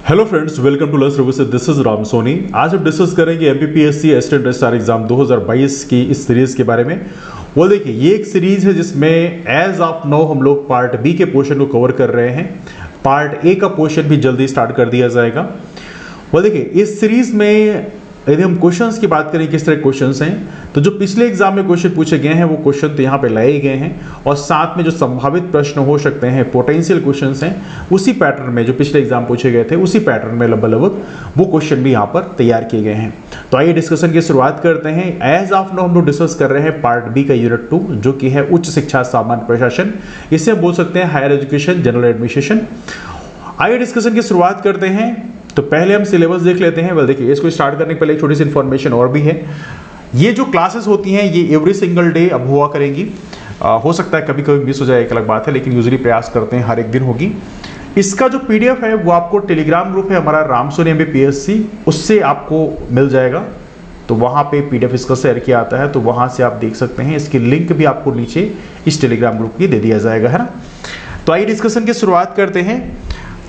Hello friends, welcome to learn services. This is Ram Soni. आज हम discuss करेंगे एमपीपीएससी असिस्टेंट रजिस्ट्रार एग्जाम 2022 की इस सीरीज के बारे में। वो देखिए, ये एक सीरीज है जिसमें एज ऑफ नाउ हम लोग पार्ट बी के पोर्शन को कवर कर रहे हैं। पार्ट ए का पोर्शन भी जल्दी स्टार्ट कर दिया जाएगा। वो देखिए, इस सीरीज में यदि हम क्वेश्चंस की बात करें, किस तरह क्वेश्चंस हैं, तो जो पिछले एग्जाम में क्वेश्चन पूछे गए हैं वो क्वेश्चन तो यहाँ पे लाए गए हैं, और साथ में जो संभावित प्रश्न हो सकते हैं, पोटेंशियल क्वेश्चंस हैं, उसी पैटर्न में जो पिछले एग्जाम पूछे गए थे उसी पैटर्न में लगभग वो क्वेश्चन भी यहाँ पर तैयार किए गए हैं। तो आइए डिस्कशन की शुरुआत करते हैं। एज ऑफ नाउ हम लोग डिस्कस कर रहे हैं पार्ट बी का यूनिट 2, जो कि है उच्च शिक्षा सामान्य प्रशासन। इसे बोल सकते हैं हायर एजुकेशन जनरल एडमिनिस्ट्रेशन। आइए डिस्कशन की शुरुआत करते हैं। तो पहले हम सिलेबस देख लेते हैं। देखिए, इसको स्टार्ट करने के पहले एक छोटी सी इंफॉर्मेशन और भी है। ये जो क्लासेस होती हैं ये एवरी सिंगल डे अब हुआ करेंगी। हो सकता है कभी कभी मिस हो जाए, एक अलग बात है, लेकिन यूजुअली प्रयास करते हैं हर एक दिन होगी। इसका जो पीडीएफ है वो आपको टेलीग्राम ग्रुप है हमारा राम सोनी एमपीपीएससी, उससे आपको मिल जाएगा। तो वहाँ पे पीडीएफ इसका शेयर किया आता है, तो वहाँ से आप देख सकते हैं। इसकी लिंक भी आपको नीचे इस टेलीग्राम ग्रुप की दे दिया जाएगा, है ना। तो आइए डिस्कशन की शुरुआत करते हैं।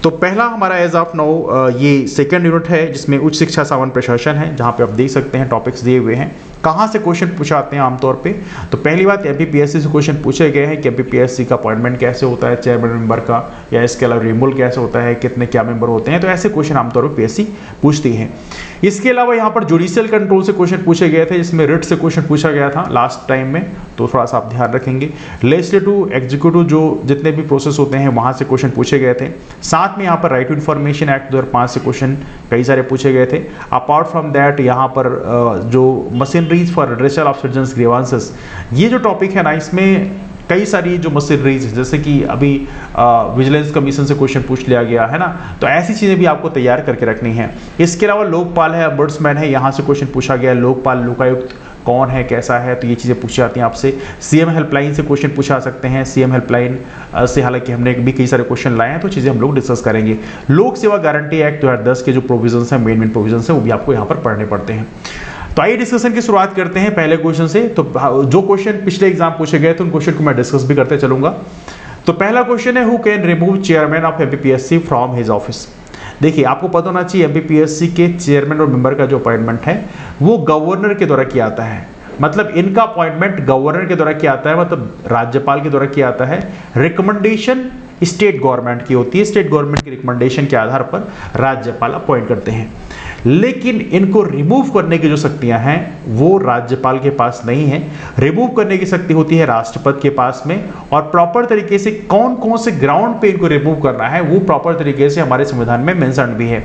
तो पहला हमारा एज ऑफ नाउ ये सेकंड यूनिट है, जिसमें उच्च शिक्षा सामान्य प्रशासन है, जहाँ पे आप देख सकते हैं टॉपिक्स दिए हुए हैं। कहाँ से क्वेश्चन पूछाते हैं आमतौर पे, तो पहली बात एमपीपीएससी से क्वेश्चन पूछे गए हैं कि एमपीपीएससी का अपॉइंटमेंट कैसे होता है, चेयरमैन मेंबर का, या इसके अलावा रिमूवल कैसे होता है, कितने क्या मेंबर होते हैं। तो ऐसे क्वेश्चन आमतौर पर पीएससी पूछती है। इसके अलावा यहाँ पर जुडिशियल कंट्रोल से क्वेश्चन पूछे गए थे, जिसमें रिट से क्वेश्चन पूछा गया था लास्ट टाइम में, तो थोड़ा सा आप ध्यान रखेंगे। लेजिस्लेटिव एग्जीक्यूटिव जो जितने भी प्रोसेस होते हैं वहाँ से क्वेश्चन पूछे गए थे। साथ में यहाँ पर राइट टू इन्फॉर्मेशन एक्ट 2005 से क्वेश्चन कई सारे पूछे गए थे। अपार्ट फ्रॉम दैट यहाँ पर जो machineries for redressal of citizens grievances, ये जो टॉपिक है ना, इसमें कई सारी जो मशीनरीज, जैसे कि अभी विजिलेंस कमीशन से क्वेश्चन पूछ लिया गया है ना, तो ऐसी चीज़ें भी आपको तैयार करके रखनी है। इसके अलावा लोकपाल है, ombudsman है, यहाँ से क्वेश्चन पूछा गया है। लोकपाल लोकायुक्त कौन है, कैसा है, तो ये चीज़ें पूछी जाती हैं आपसे। सीएम हेल्पलाइन से क्वेश्चन पूछा सकते हैं। सीएम हेल्पलाइन से हालांकि हमने भी कई सारे क्वेश्चन लाए हैं, तो चीज़ें हम लोग डिस्कस करेंगे। लोक सेवा गारंटी एक्ट 2010 के जो प्रोविजंस हैं, मेन प्रोविजंस हैं, वो भी आपको यहाँ पर पढ़ने पड़ते हैं। तो आइए डिस्कशन की शुरुआत करते हैं पहले क्वेश्चन से। तो जो क्वेश्चन पिछले एग्जाम पूछे गए थे उन क्वेश्चन को मैं डिस्कस भी करते चलूंगा। तो पहला क्वेश्चन है, who can remove chairman of MPPSC from his office. देखिए, आपको पता होना चाहिए एमपीपीएससी के चेयरमैन और मेंबर का जो अपॉइंटमेंट है वो गवर्नर के द्वारा किया आता है। मतलब इनका अपॉइंटमेंट गवर्नर के द्वारा किया आता है, मतलब राज्यपाल के द्वारा किया आता है। रिकमेंडेशन स्टेट गवर्नमेंट की होती है। स्टेट गवर्नमेंट की रिकमेंडेशन के आधार पर राज्यपाल अपॉइंट करते हैं। लेकिन इनको रिमूव करने की जो शक्तियां हैं वो राज्यपाल के पास नहीं है। रिमूव करने की शक्ति होती है राष्ट्रपति के पास में, और प्रॉपर तरीके से कौन कौन से ग्राउंड पे इनको रिमूव करना है वो प्रॉपर तरीके से हमारे संविधान में मेंशन भी है।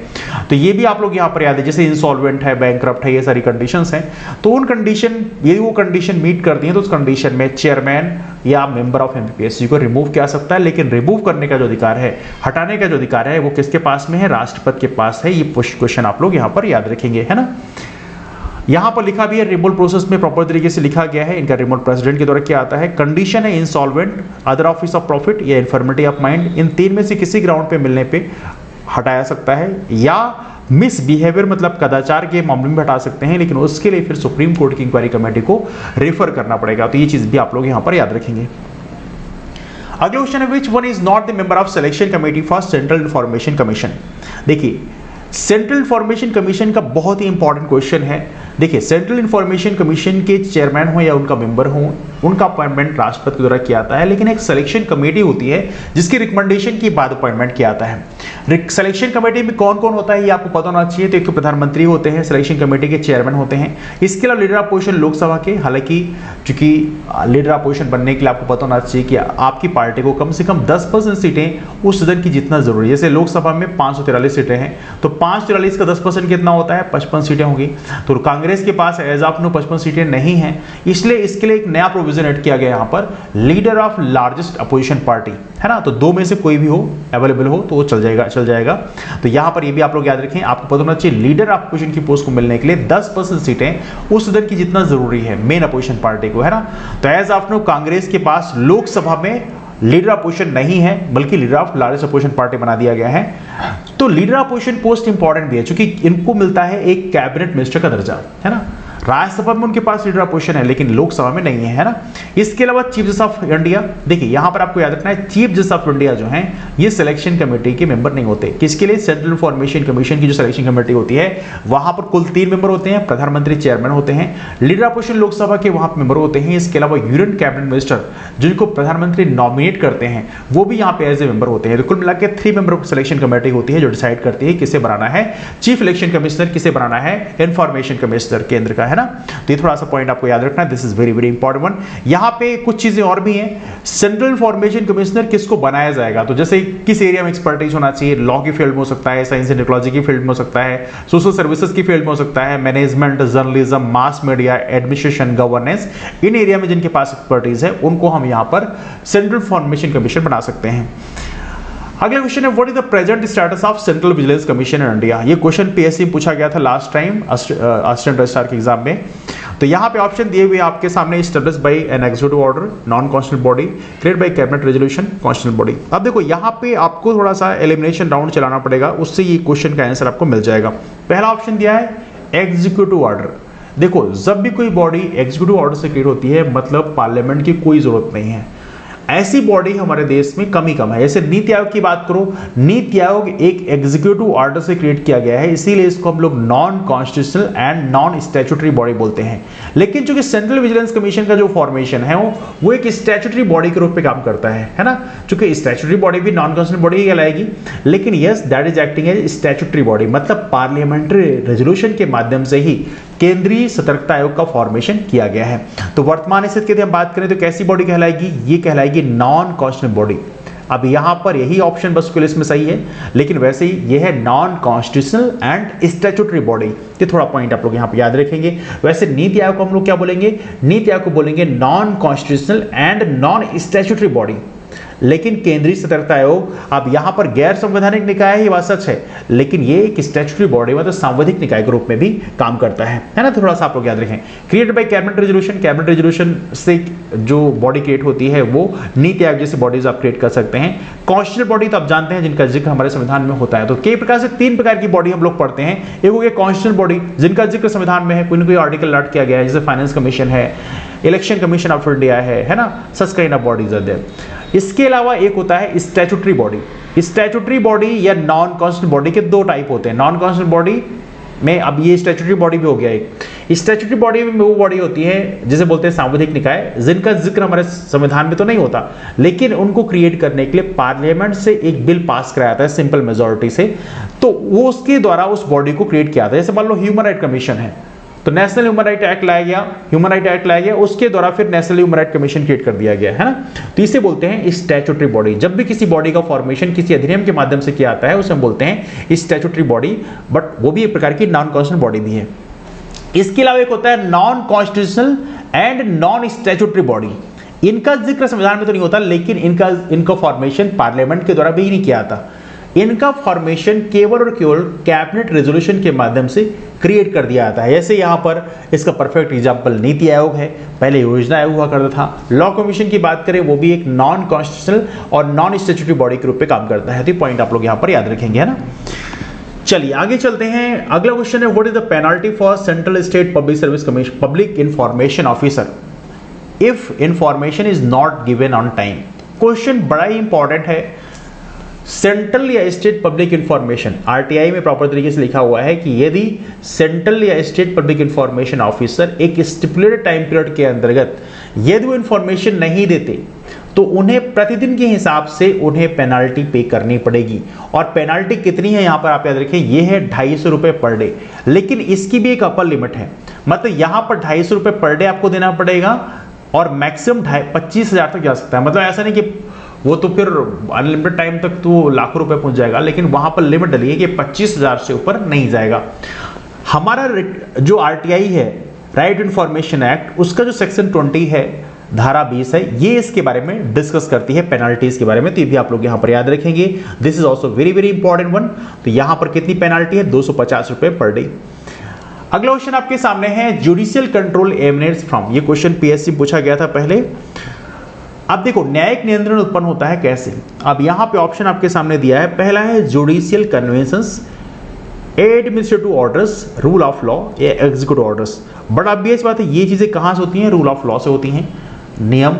तो ये भी आप लोग यहाँ पर याद है, जैसे इंसॉल्वेंट है, बैंकरप्ट है, ये सारी कंडीशंस हैं। तो उन कंडीशन, यदि वो कंडीशन मीट करती हैं तो उस कंडीशन में चेयरमैन या मेंबर ऑफ एमपीपीएससी को रिमूव किया जा सकता है। लेकिन रिमूव करने का जो अधिकार है, हटाने का जो अधिकार है, वो किसके पास में है? राष्ट्रपति के पास है। ये क्वेश्चन आप लोग यहाँ पर याद रखेंगे, है ना। यहाँ पर लिखा भी है, रिमूवल प्रोसेस में प्रॉपर तरीके से लिखा गया है। इनका रिमूवल प्रेसिडेंट के द्वारा किया आता है। कंडीशन है insolvent, other office of profit या इन्फर्मिटी ऑफ माइंड। इन तीन में से किसी ग्राउंड पे मिलने पे हटाया सकता है, या मिसबिहेवियर मतलब कदाचार के मामले में हटा सकते हैं, लेकिन उसके लिए फिर सुप्रीम कोर्ट की इंक्वायरी कमेटी को रेफर करना पड़ेगा। तो ये चीज भी आप लोग यहाँ पर याद रखेंगे। अगला क्वेश्चन है, which one is not the member of selection committee for central information commission. देखिए, सेंट्रल इंफॉर्मेशन कमीशन का बहुत ही इंपॉर्टेंट क्वेश्चन है। देखिए, सेंट्रल इंफॉर्मेशन कमीशन के चेयरमैन हो या उनका मेंबर हो, उनका अपॉइंटमेंट राष्ट्रपति के द्वारा किया जाता है। लेकिन एक सिलेक्शन कमेटी होती है जिसकी रिकमेंडेशन के बाद अपॉइंटमेंट किया जाता है। सिलेक्शन कमेटी में कौन कौन होता है ये आपको पता होना चाहिए। तो एक तो प्रधानमंत्री होते हैं, सिलेक्शन कमेटी के चेयरमैन होते हैं। इसके अलावा लीडर ऑफ अपोजिशन लोकसभा के, हालांकि चूंकि लीडर ऑफ अपोजिशन बनने के लिए आपको पता होना चाहिए कि आपकी पार्टी को कम से कम 10% सीटें उस सदन की जीतना जरूरी है। जैसे लोकसभा में 543 सीटें हैं, तो 543 का 10% कितना होता है? 55 सीटें होगी। तो कांग्रेस के पास एज ऑफ नो 55 सीटें नहीं हैं, इसलिए इसके लिए एक नया प्रोविजन ऐड किया गया यहाँ पर, leader of largest opposition party, है ना। तो दो में से कोई भी हो, अवेलेबल हो, तो वो चल जाएगा। तो यहाँ पर ये भी आप लोग याद रखें, आपको पता होना चाहिए लीडर ऑफ अपोजिशन की पोस्ट को मिलने के लिए 10% सीटें उस सदन की जितना जरूरी है मेन अपोजिशन पार्टी को, है ना। तो एज ऑफ नो कांग्रेस के पास लोकसभा में लीडर ऑफ अपोजिशन नहीं है, बल्कि leader of largest opposition party बना दिया गया है। तो leader of opposition post important भी है, क्योंकि इनको मिलता है एक कैबिनेट मिनिस्टर का दर्जा, है ना। राज्यसभा में उनके पास लीडर पोजीशन है लेकिन लोकसभा में नहीं है ना। इसके अलावा चीफ जस्टिस ऑफ इंडिया, देखिए यहां पर आपको याद रखना है चीफ जस्टिस ऑफ इंडिया जो है ये सिलेक्शन कमेटी के मेंबर नहीं होते। किसके लिए? सेंट्रल इंफॉर्मेशन कमीशन की जो सिलेक्शन कमेटी होती है वहां पर कुल 3 मेंबर होते हैं, प्रधानमंत्री चेयरमैन होते हैं, लीडर अपोजिशन लोकसभा के वहां पर मेंबर होते हैं। इसके अलावा यूनियन कैबिनेट मिनिस्टर जिनको प्रधानमंत्री नॉमिनेट करते हैं वो भी यहां पे एज ए मेंबर होते हैं। तो कुल मिलाकर 3 मेंबर सिलेक्शन कमेटी होती है जो डिसाइड करती है किसे बनाना है चीफ इलेक्शन कमिश्नर, किसे बनाना है इंफॉर्मेशन कमिश्नर केंद्र का, है ना। तो ये थोड़ा सा पॉइंट आपको याद रखना है, this is very very important one. यहां पे कुछ चीजें और भी हैं। सेंट्रल इंफॉर्मेशन कमिश्नर किसको बनाया जाएगा, तो जैसे किस एरिया में एक्सपर्टीज होना चाहिए, लॉ की फील्ड में हो सकता है, साइंस एंड टेक्नोलॉजी की फील्ड में हो सकता है, सोशल सर्विसेज की फील्ड में हो सकता है, management, journalism, mass media, administration, governance, इन एरिया में जिनके पास एक्सपर्टीज है उनको हम यहां पर सेंट्रल इंफॉर्मेशन कमीशन बना सकते हैं। अगला क्वेश्चन है what is the present status of central vigilance commission in India. ये क्वेश्चन पीएससी में पूछा गया था लास्ट टाइम असिस्टेंट रजिस्ट्रार के एग्जाम में। तो यहां पे ऑप्शन दिए हुए आपके सामने, established bye an executive order, non constitutional body, created by cabinet resolution, constitutional body. अब देखो यहां पे आपको थोड़ा सा एलिमिनेशन राउंड चलाना पड़ेगा, उससे ये क्वेश्चन का आंसर आपको मिल जाएगा। पहला ऑप्शन दिया है एग्जीक्यूटिव ऑर्डर। देखो जब भी कोई बॉडी एग्जीक्यूटिव ऑर्डर से क्रिएट होती है मतलब पार्लियामेंट की कोई जरूरत नहीं है। ऐसी बॉडी हमारे देश में कम ही कम है। जैसे नीति आयोग की बात करो, नीति आयोग एक एग्जीक्यूटिव ऑर्डर से क्रिएट किया गया है, इसीलिए इसको हम लोग non constitutional and non statutory body बोलते हैं। लेकिन चूंकि सेंट्रल विजिलेंस कमीशन का जो फॉर्मेशन है वो एक स्टैट्यूटरी बॉडी के रूप में काम करता है ना। चूंकि स्टैट्यूटरी बॉडी भी नॉन कॉन्स्टिट्यूशनल बॉडी ही कहलाएगी, लेकिन yes that is acting as statutory body, मतलब पार्लियामेंट्री रेजोल्यूशन के माध्यम से ही केंद्रीय सतर्कता आयोग का फॉर्मेशन किया गया है। तो वर्तमान स्थिति की हम बात करें तो कैसी बॉडी कहलाएगी, ये कहलाएगी नॉन कॉन्स्टिट्यूशनल बॉडी। अब यहां पर यही ऑप्शन बस लिस्ट में सही है, लेकिन वैसे ही ये है non constitutional and statutory body. ये थोड़ा पॉइंट आप लोग यहां पे याद रखेंगे। वैसे नीति आयोग को हम लोग क्या बोलेंगे, नीति आयोग को बोलेंगे non constitutional and non statutory body. लेकिन केंद्रीय सतर्कता आयोग अब यहां पर गैर संवैधानिक निकाय है, ये बात सच है, लेकिन ये एक स्टैट्यूटरी बॉडी मतलब संवैधानिक निकाय के रूप में भी काम करता है ना। थोड़ा सा आप लोग याद रखें। Created by cabinet resolution, cabinet resolution से जो बॉडी क्रिएट होती है वो नीति आयोग जैसी बॉडीज आप क्रिएट कर सकते हैं। कॉन्स्टिट्यूशनल बॉडी तो आप जानते हैं जिनका जिक्र हमारे संविधान में होता है। तो कई प्रकार से 3 प्रकार की बॉडी हम लोग पढ़ते हैं। एक हो गया कॉन्स्टिट्यूशनल बॉडी जिनका जिक्र संविधान में है, कोई ना कोई आर्टिकल ऐड किया गया है, जैसे फाइनेंस कमीशन है, इलेक्शन कमीशन ऑफ इंडिया है ना, such kind of bodies are there. इसके अलावा एक होता है स्टैट्यूटरी बॉडी। स्टैट्यूटरी बॉडी या नॉन कॉन्स्टिट्यूशनल बॉडी के 2 टाइप होते हैं। नॉन कॉन्स्टिट्यूशनल बॉडी में अब ये स्टैट्यूटरी बॉडी भी हो गया एक। स्टैट्यूटरी बॉडी में वो बॉडी होती है जिसे बोलते हैं सांविधिक निकाय, जिनका जिक्र हमारे संविधान में तो नहीं होता, लेकिन उनको क्रिएट करने के लिए पार्लियामेंट से एक बिल पास कराया जाता है सिंपल मेजोरिटी से, तो वो उसके द्वारा उस बॉडी को क्रिएट किया था। जैसे मान लो ह्यूमन राइट कमीशन है, तो नेशनल ह्यूमन राइट एक्ट लाया गया, ह्यूमन राइट एक्ट लाया गया, उसके द्वारा फिर national human right commission create कर दिया गया है ना। तो इसे बोलते हैं स्टैट्यूटरी बॉडी। जब भी किसी बॉडी का फॉर्मेशन किसी अधिनियम के माध्यम से किया जाता है उसे हम बोलते हैं स्टैट्यूटरी बॉडी, बट वो भी एक प्रकार की नॉन कॉन्स्टिट्यूशनल बॉडी भी है। इसके अलावा एक होता है non constitutional and non statutory body. इनका जिक्र संविधान में तो नहीं होता, लेकिन इनका फॉर्मेशन पार्लियामेंट के द्वारा भी नहीं किया था। इनका फॉर्मेशन केवल और केवल कैबिनेट रेजोल्यूशन के माध्यम से क्रिएट कर दिया जाता है। जैसे यहाँ पर इसका परफेक्ट एग्जांपल नीति आयोग है, पहले योजना आयोग हुआ करता था। लॉ कमीशन की बात करें वो भी एक नॉन कॉन्स्टिट्यूशनल और नॉन स्टैट्यूटरी बॉडी के रूप में काम करता है। तो पॉइंट आप लोग यहाँ पर याद रखेंगे, है ना। चलिए आगे चलते हैं। अगला क्वेश्चन है what is the penalty for central state public service commission public information officer if information is not given on time. Question बड़ा ही इंपॉर्टेंट है। सेंट्रल या स्टेट पब्लिक इंफॉर्मेशन, आरटीआई में प्रॉपर तरीके से लिखा हुआ है कि यदि सेंट्रल या स्टेट पब्लिक इंफॉर्मेशन ऑफिसर एक स्टिपुलेटेड टाइम पीरियड के अंतर्गत यदि वो इंफॉर्मेशन नहीं देते तो उन्हें प्रतिदिन के हिसाब से उन्हें पेनाल्टी पे करनी पड़ेगी। और पेनाल्टी कितनी है यहाँ पर आप याद रखें, ये है 250 रुपए पर डे। लेकिन इसकी भी एक अपर लिमिट है, मतलब यहाँ पर 250 रुपए पर डे आपको देना पड़ेगा और मैक्सिमम 25,000 तक जा सकता है। मतलब ऐसा नहीं कि वो तो फिर अनलिमिटेड टाइम तक तो लाखों रुपए पहुंच जाएगा, लेकिन वहां पर लिमिट डली है कि 25,000 से ऊपर नहीं जाएगा। हमारा जो आरटीआई है, राइट इंफॉर्मेशन एक्ट, उसका जो सेक्शन 20 है, धारा 20 है, ये इसके बारे में डिस्कस करती है पेनाल्टीज के बारे में। तो ये भी आप लोग यहां पर याद रखेंगे। This is also very very important one. तो यहां पर कितनी पेनाल्टी है, 250 रुपए पर डे। अगला क्वेश्चन आपके सामने है जुडिशियल कंट्रोल एमनेट्स फ्रॉम। ये क्वेश्चन पीएससी पूछा गया था पहले। अब देखो न्यायिक नियंत्रण उत्पन्न होता है कैसे। अब यहां पे ऑप्शन आपके सामने दिया है। पहला है judicial conventions, administrative orders, rule of law या एग्जीक्यूटिव ऑर्डर्स। बट ऑब्वियस बात है ये चीजें कहां से होती हैं, रूल ऑफ लॉ से होती हैं, नियम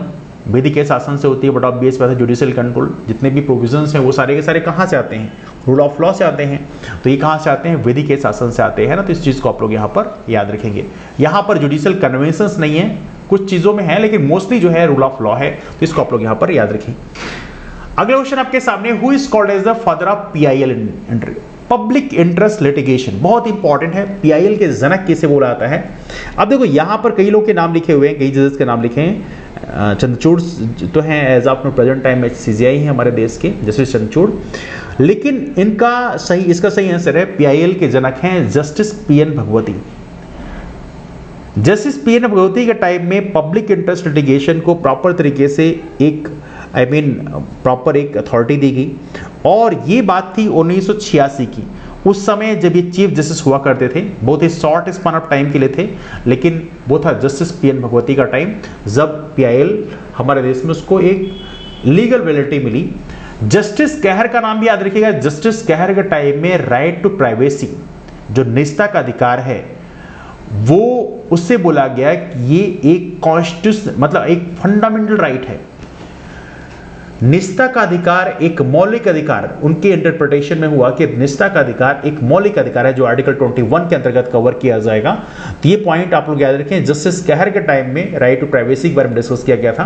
विधि के शासन से होती है। बट ऑब्वियस बात है जुडिशियल कंट्रोल जितने भी प्रोविजंस हैं वो सारे के सारे कहां से आते हैं, रूल ऑफ लॉ से आते हैं। तो ये कहां से आते हैं, विधि के शासन से आते हैं ना। तो इस चीज को आप लोग यहाँ पर याद रखेंगे। यहाँ पर जुडिशियल कन्वेंशंस नहीं है, कुछ चीजों में है लेकिन मोस्टली जो है रूल ऑफ लॉ है। तो इसको आप लोग यहाँ पर याद रखें। अगला क्वेश्चन आपके सामने, who is called as the father of PIL entry, public interest litigation. बहुत इंपॉर्टेंट है, पीआईएल के जनक किसे बोला जाता है। अब देखो यहाँ पर कई लोग के नाम लिखे हुए हैं, कई जजेस के नाम लिखे हैं। चंद्रचूड़ तो हैं एज ऑफ प्रेजेंट टाइम में सीजीआई हैं हमारे देश के, जस्टिस चंद्रचूड़। लेकिन इसका सही आंसर है पीआईएल के जनक हैं justice PN Bhagwati. Justice PN Bhagwati के टाइम में पब्लिक इंटरेस्ट लिटिगेशन को प्रॉपर तरीके से एक प्रॉपर एक अथॉरिटी दी गई। और ये बात थी 1986 की, उस समय जब ये चीफ जस्टिस हुआ करते थे, बहुत ही शॉर्ट स्पान ऑफ टाइम के लिए थे, लेकिन वो था जस्टिस पीएन भगवती का टाइम, जब पीआईएल हमारे देश में उसको एक लीगल वैलिडिटी मिली। जस्टिस कहर का नाम भी याद रखिएगा। जस्टिस कहर के टाइम में राइट टू प्राइवेसी, जो निजता का अधिकार है, वो उससे बोला गया कि ये एक कॉन्स्टिट्यूशन मतलब एक फंडामेंटल राइट है। निजता का अधिकार एक मौलिक अधिकार, उनके इंटरप्रिटेशन में हुआ कि निजता का अधिकार एक मौलिक अधिकार है जो आर्टिकल 21 के अंतर्गत कवर किया जाएगा। तो ये पॉइंट आप लोग याद रखें। जस्टिस कहर के टाइम में राइट टू प्राइवेसी के बारे में डिस्कस किया गया था।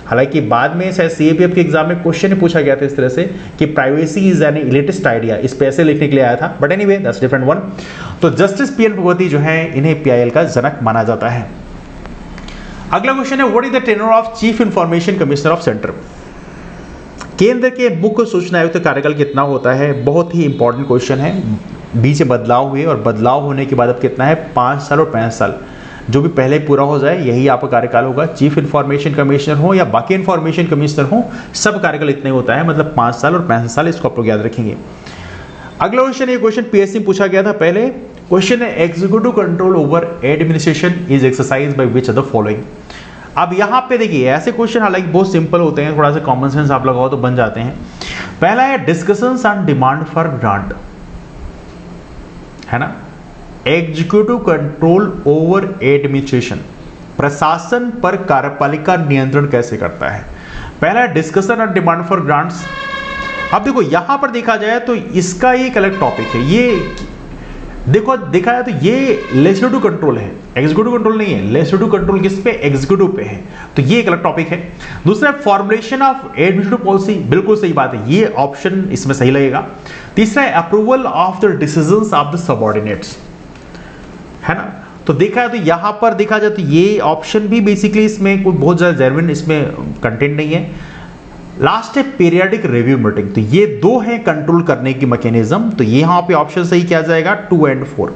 हालांकि बाद में शायद सीएपीएफ के एग्जाम में क्वेश्चन पूछा गया था इस तरह से कि privacy is an elitist idea, इस पे ऐसे लिखने के लिए आया था। But anyway that's different one. तो जस्टिस पीएन भगवती जो है, इन्हें पीआईएल का जनक माना जाता है। अगला क्वेश्चन है, what is the tenure of chief information commissioner of centre. केंद्र के मुख्य सूचना आयुक्त कार्यकाल कितना होता है, बहुत ही इंपॉर्टेंट क्वेश्चन है। बीच में बदलाव हुए और बदलाव होने के बाद अब कितना है, 5 साल और 65 साल। जो भी पहले पूरा हो जाए यही आपका कार्यकाल होगा। चीफ इंफॉर्मेशन कमिश्नर हो या बाकी इंफॉर्मेशन कमिश्नर हो, सब कार्यकाल इतना ही होता है, मतलब 5 साल और 65 साल। इसको आप लोग याद रखेंगे। अगला क्वेश्चन, ये क्वेश्चन पीएससी में पूछा गया था पहले। क्वेश्चन है, executive control over administration is exercise by which of the following. अब यहां पे देखिए ऐसे क्वेश्चन हालांकि बहुत सिंपल होते हैं, थोड़ा सा कॉमन सेंस आप लगाओ तो बन जाते हैं। पहला है discussions on demand for grant, है ना। एग्जीक्यूटिव कंट्रोल ओवर एडमिनिस्ट्रेशन, प्रशासन पर कार्यपालिका नियंत्रण कैसे करता है। पहला है discussion on demand for grants. अब देखो यहां पर देखा जाए तो इसका एक अलग टॉपिक है। ये देखो देखा जाए तो ये लेजिस्लेटिव कंट्रोल है, एग्जीक्यूटिव कंट्रोल नहीं है। लेजिस्लेटिव कंट्रोल किस पे, एग्जीक्यूटिव पे है। तो ये एक अलग टॉपिक है। दूसरा फॉर्मुलेशन ऑफ एडमिनिस्ट्रेटिव पॉलिसी, बिल्कुल सही बात है, ये ऑप्शन इसमें सही लगेगा। तीसरा है approval of the decisions of the subordinates, है ना। तो देखा जाए तो यहां पर देखा जाए तो ये ऑप्शन भी बेसिकली इसमें कोई बहुत ज्यादा जेन्युइन इसमें कंटेंट नहीं है। लास्ट है पीरियडिक रिव्यू मीटिंग। तो ये दो हैं कंट्रोल करने की मैकेनिज्म। तो यहां पे ऑप्शन सही किया जाएगा 2 और 4।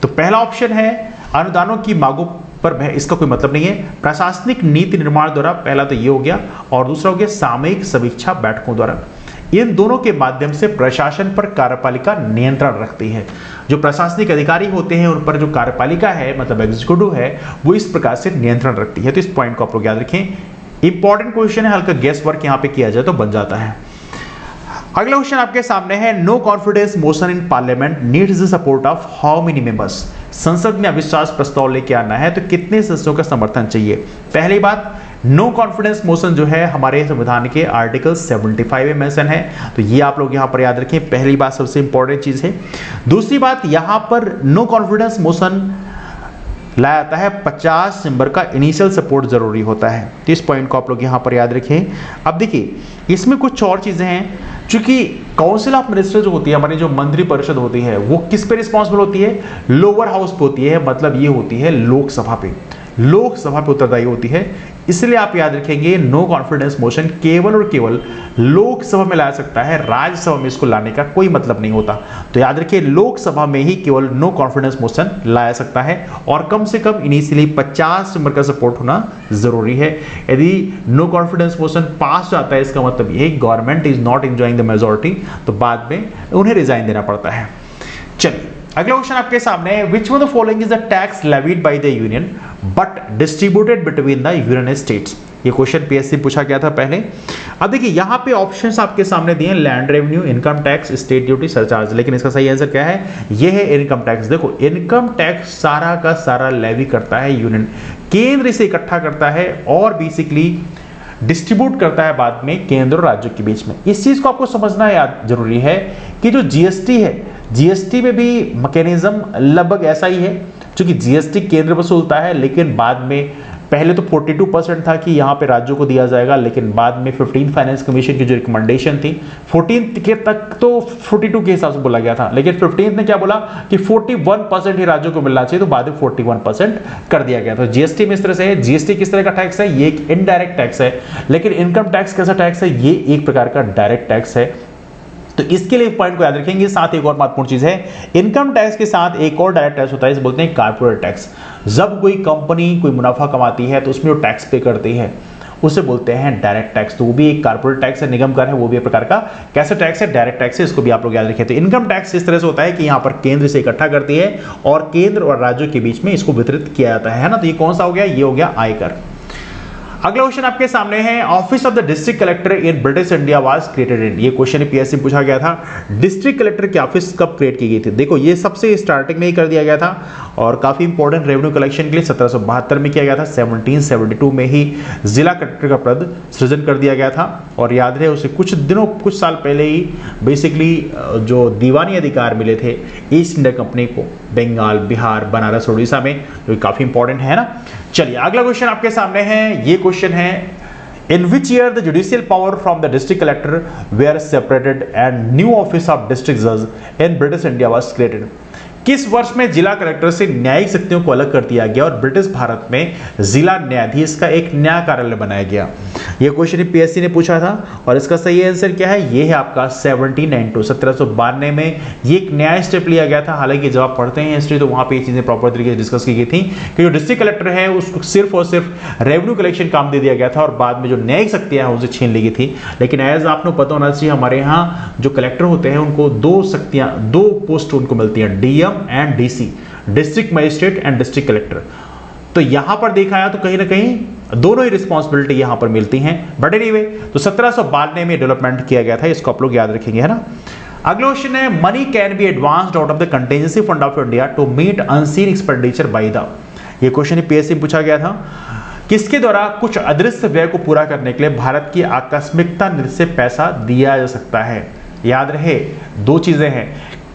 तो पहला ऑप्शन है अनुदानों की मांगों पर इसका कोई मतलब नहीं है। प्रशासनिक नीति निर्माण द्वारा, पहला तो ये हो गया, और दूसरा हो गया सामयिक समीक्षा बैठकों द्वारा। इन दोनों के माध्यम से प्रशासन पर कार्यपालिका नियंत्रण रखती है। जो प्रशासनिक अधिकारी होते हैं उन पर जो कार्यपालिका है मतलब एग्जीक्यूटिव है, वो इस प्रकार से नियंत्रण रखती है। तो इस पॉइंट को आप लोग याद रखें। इंपॉर्टेंट क्वेश्चन है, हल्का गेस वर्क यहां पे किया जाए तो बन जाता है। अगला क्वेश्चन आपके सामने है, no confidence motion in parliament needs the support of how many members. संसद में अविश्वास प्रस्ताव लेके आना है तो कितने सदस्यों का समर्थन चाहिए। पहली बात, नो कॉन्फिडेंस मोशन जो है हमारे संविधान के आर्टिकल 75 में मेंशन है। तो ये आप लोग यहां पर याद रखें, पहली बात सबसे इंपॉर्टेंट चीज है। दूसरी बात, यहां पर नो कॉन्फिडेंस मोशन लाया जाता है 50 मेंबर का इनिशियल सपोर्ट जरूरी होता है। तो इस पॉइंट को आप लोग यहां पर याद रखें। अब देखिए इसमें कुछ और चीजें हैं, क्योंकि काउंसिल ऑफ मिनिस्टर जो होती है, हमारी जो मंत्री परिषद होती है, वो किस पे रिस्पॉन्सिबल होती है, लोअर हाउस पे होती है। मतलब ये होती है लोकसभा पे, लोकसभा पे उत्तरदायी होती है। इसलिए आप याद रखेंगे नो कॉन्फिडेंस मोशन केवल और केवल लोकसभा में ला सकता है, राज्यसभा में इसको लाने का कोई मतलब नहीं होता। तो याद रखिए लोकसभा में ही केवल नो कॉन्फिडेंस मोशन लाया सकता है, और कम से कम इनिशियली 50 मेंबर का सपोर्ट होना जरूरी है। यदि नो कॉन्फिडेंस मोशन पास जाता है, इसका मतलब ये government is not enjoying the majority, तो बाद में उन्हें रिजाइन देना पड़ता है। चलिए अगला क्वेश्चन आपके सामने है, which one the following is the tax levied by the union but distributed between the union states. ये क्वेश्चन पीएससी पूछा गया था पहले। अब देखिए यहाँ पे ऑप्शंस आपके सामने दिए हैं, land revenue, income tax, state duty, surcharge, लेकिन इसका सही आंसर क्या है? ये है इनकम टैक्स। देखो इनकम टैक्स सारा का सारा लेवी करता है यूनियन, केंद्र इसे इकट्ठा करता है और बेसिकली डिस्ट्रीब्यूट करता है बाद में केंद्र और राज्यों के बीच में। इस चीज को आपको समझना याद जरूरी है कि जो जीएसटी है, जीएसटी में भी मैकेनिज्म लगभग ऐसा ही है, क्योंकि जीएसटी केंद्र वसूलता है, लेकिन बाद में पहले तो 42% था कि यहाँ पे राज्यों को दिया जाएगा, लेकिन बाद में 15 फाइनेंस कमीशन की जो रिकमेंडेशन थी 14 के तक तो 42 के हिसाब से बोला गया था, लेकिन 15 ने क्या बोला कि 41% ही राज्यों को मिलना चाहिए, तो बाद में 41% कर दिया गया। तो जीएसटी में इस तरह से है। जीएसटी किस तरह का टैक्स है? ये एक इनडायरेक्ट टैक्स है, लेकिन इनकम टैक्स कैसा टैक्स है? ये एक प्रकार का डायरेक्ट टैक्स है। तो इसके लिए पॉइंट को याद रखेंगे। साथ एक और महत्वपूर्ण चीज है, इनकम टैक्स के साथ एक और डायरेक्ट टैक्स होता है, इसे बोलते हैं कॉर्पोरेट टैक्स। जब कोई कंपनी कोई मुनाफा कमाती है तो उसमें जो टैक्स पे करती है उसे बोलते हैं डायरेक्ट टैक्स। तो वो भी एक कॉर्पोरेट टैक्स है, निगम कर है, वो भी एक प्रकार का कैसा टैक्स है? डायरेक्ट टैक्स है। इसको भी आप लोग याद रखें। तो इनकम टैक्स इस तरह से होता है कि यहाँ पर केंद्र से इकट्ठा करती है और केंद्र और राज्यों के बीच में इसको वितरित किया जाता है ना। तो ये कौन सा हो गया? ये हो गया आयकर। अगला क्वेश्चन आपके सामने है, office of the district collector in British India was created in. ये क्वेश्चन पीएससी पूछा गया था, डिस्ट्रिक्ट कलेक्टर की ऑफिस कब क्रिएट की गई थी? देखो ये सबसे स्टार्टिंग में ही कर दिया गया था और काफी इंपॉर्टेंट रेवेन्यू कलेक्शन के लिए 1772 में किया गया था। 1772 में ही जिला कलेक्टर का पद सृजन कर दिया गया था और याद रहे उसे कुछ साल पहले ही बेसिकली जो दीवानी अधिकार मिले थे ईस्ट इंडिया कंपनी को बंगाल, बिहार, बनारस, उड़ीसा में, जो काफी इंपॉर्टेंट है ना। चलिए अगला क्वेश्चन आपके सामने है। ये क्वेश्चन है, in which year the judicial power from the district collector were separated and new office of district जज in British India was created? किस वर्ष में जिला कलेक्टर से न्यायिक शक्तियों को अलग कर दिया गया और ब्रिटिश भारत में जिला न्यायाधीश का एक नया कार्यालय बनाया गया? यह क्वेश्चन पीएससी ने पूछा था और इसका सही आंसर क्या है? ये है आपका 1792 में ये एक नया स्टेप लिया गया था। हालांकि जब आप पढ़ते हैं हिस्ट्री तो वहां पे ये चीजें प्रॉपर तरीके से डिस्कस की गई थी कि जो डिस्ट्रिक्ट कलेक्टर है उसको सिर्फ और सिर्फ रेवेन्यू कलेक्शन काम दे दिया गया था और बाद में जो न्यायिक शक्तियां हैं उसे छीन ली गई थी। लेकिन एज आपको पता होना चाहिए, हमारे यहाँ जो कलेक्टर होते हैं उनको दो पोस्ट उनको मिलती है, DM and DC, district magistrate and district collector. तो यहां पर देखा है तो कहीं ना कहीं दोनों ही रिस्पॉन्सिबिलिटी यहां पर मिलती हैं। बट एनीवे, तो 1792 में डेवलपमेंट किया गया था, इसको आप लोग याद रखेंगे, है ना। अगला क्वेश्चन है, money can be advanced out of the contingency fund of India to meet unseen expenditure by the. ये क्वेश्चन पीएससी में पूछा गया था, किसके द्वारा कुछ अदृश्य व्यय को पूरा करने के लिए भारत की आकस्मिकता निधि से पैसा दिया जा सकता है? याद रहे दो चीजें हैं,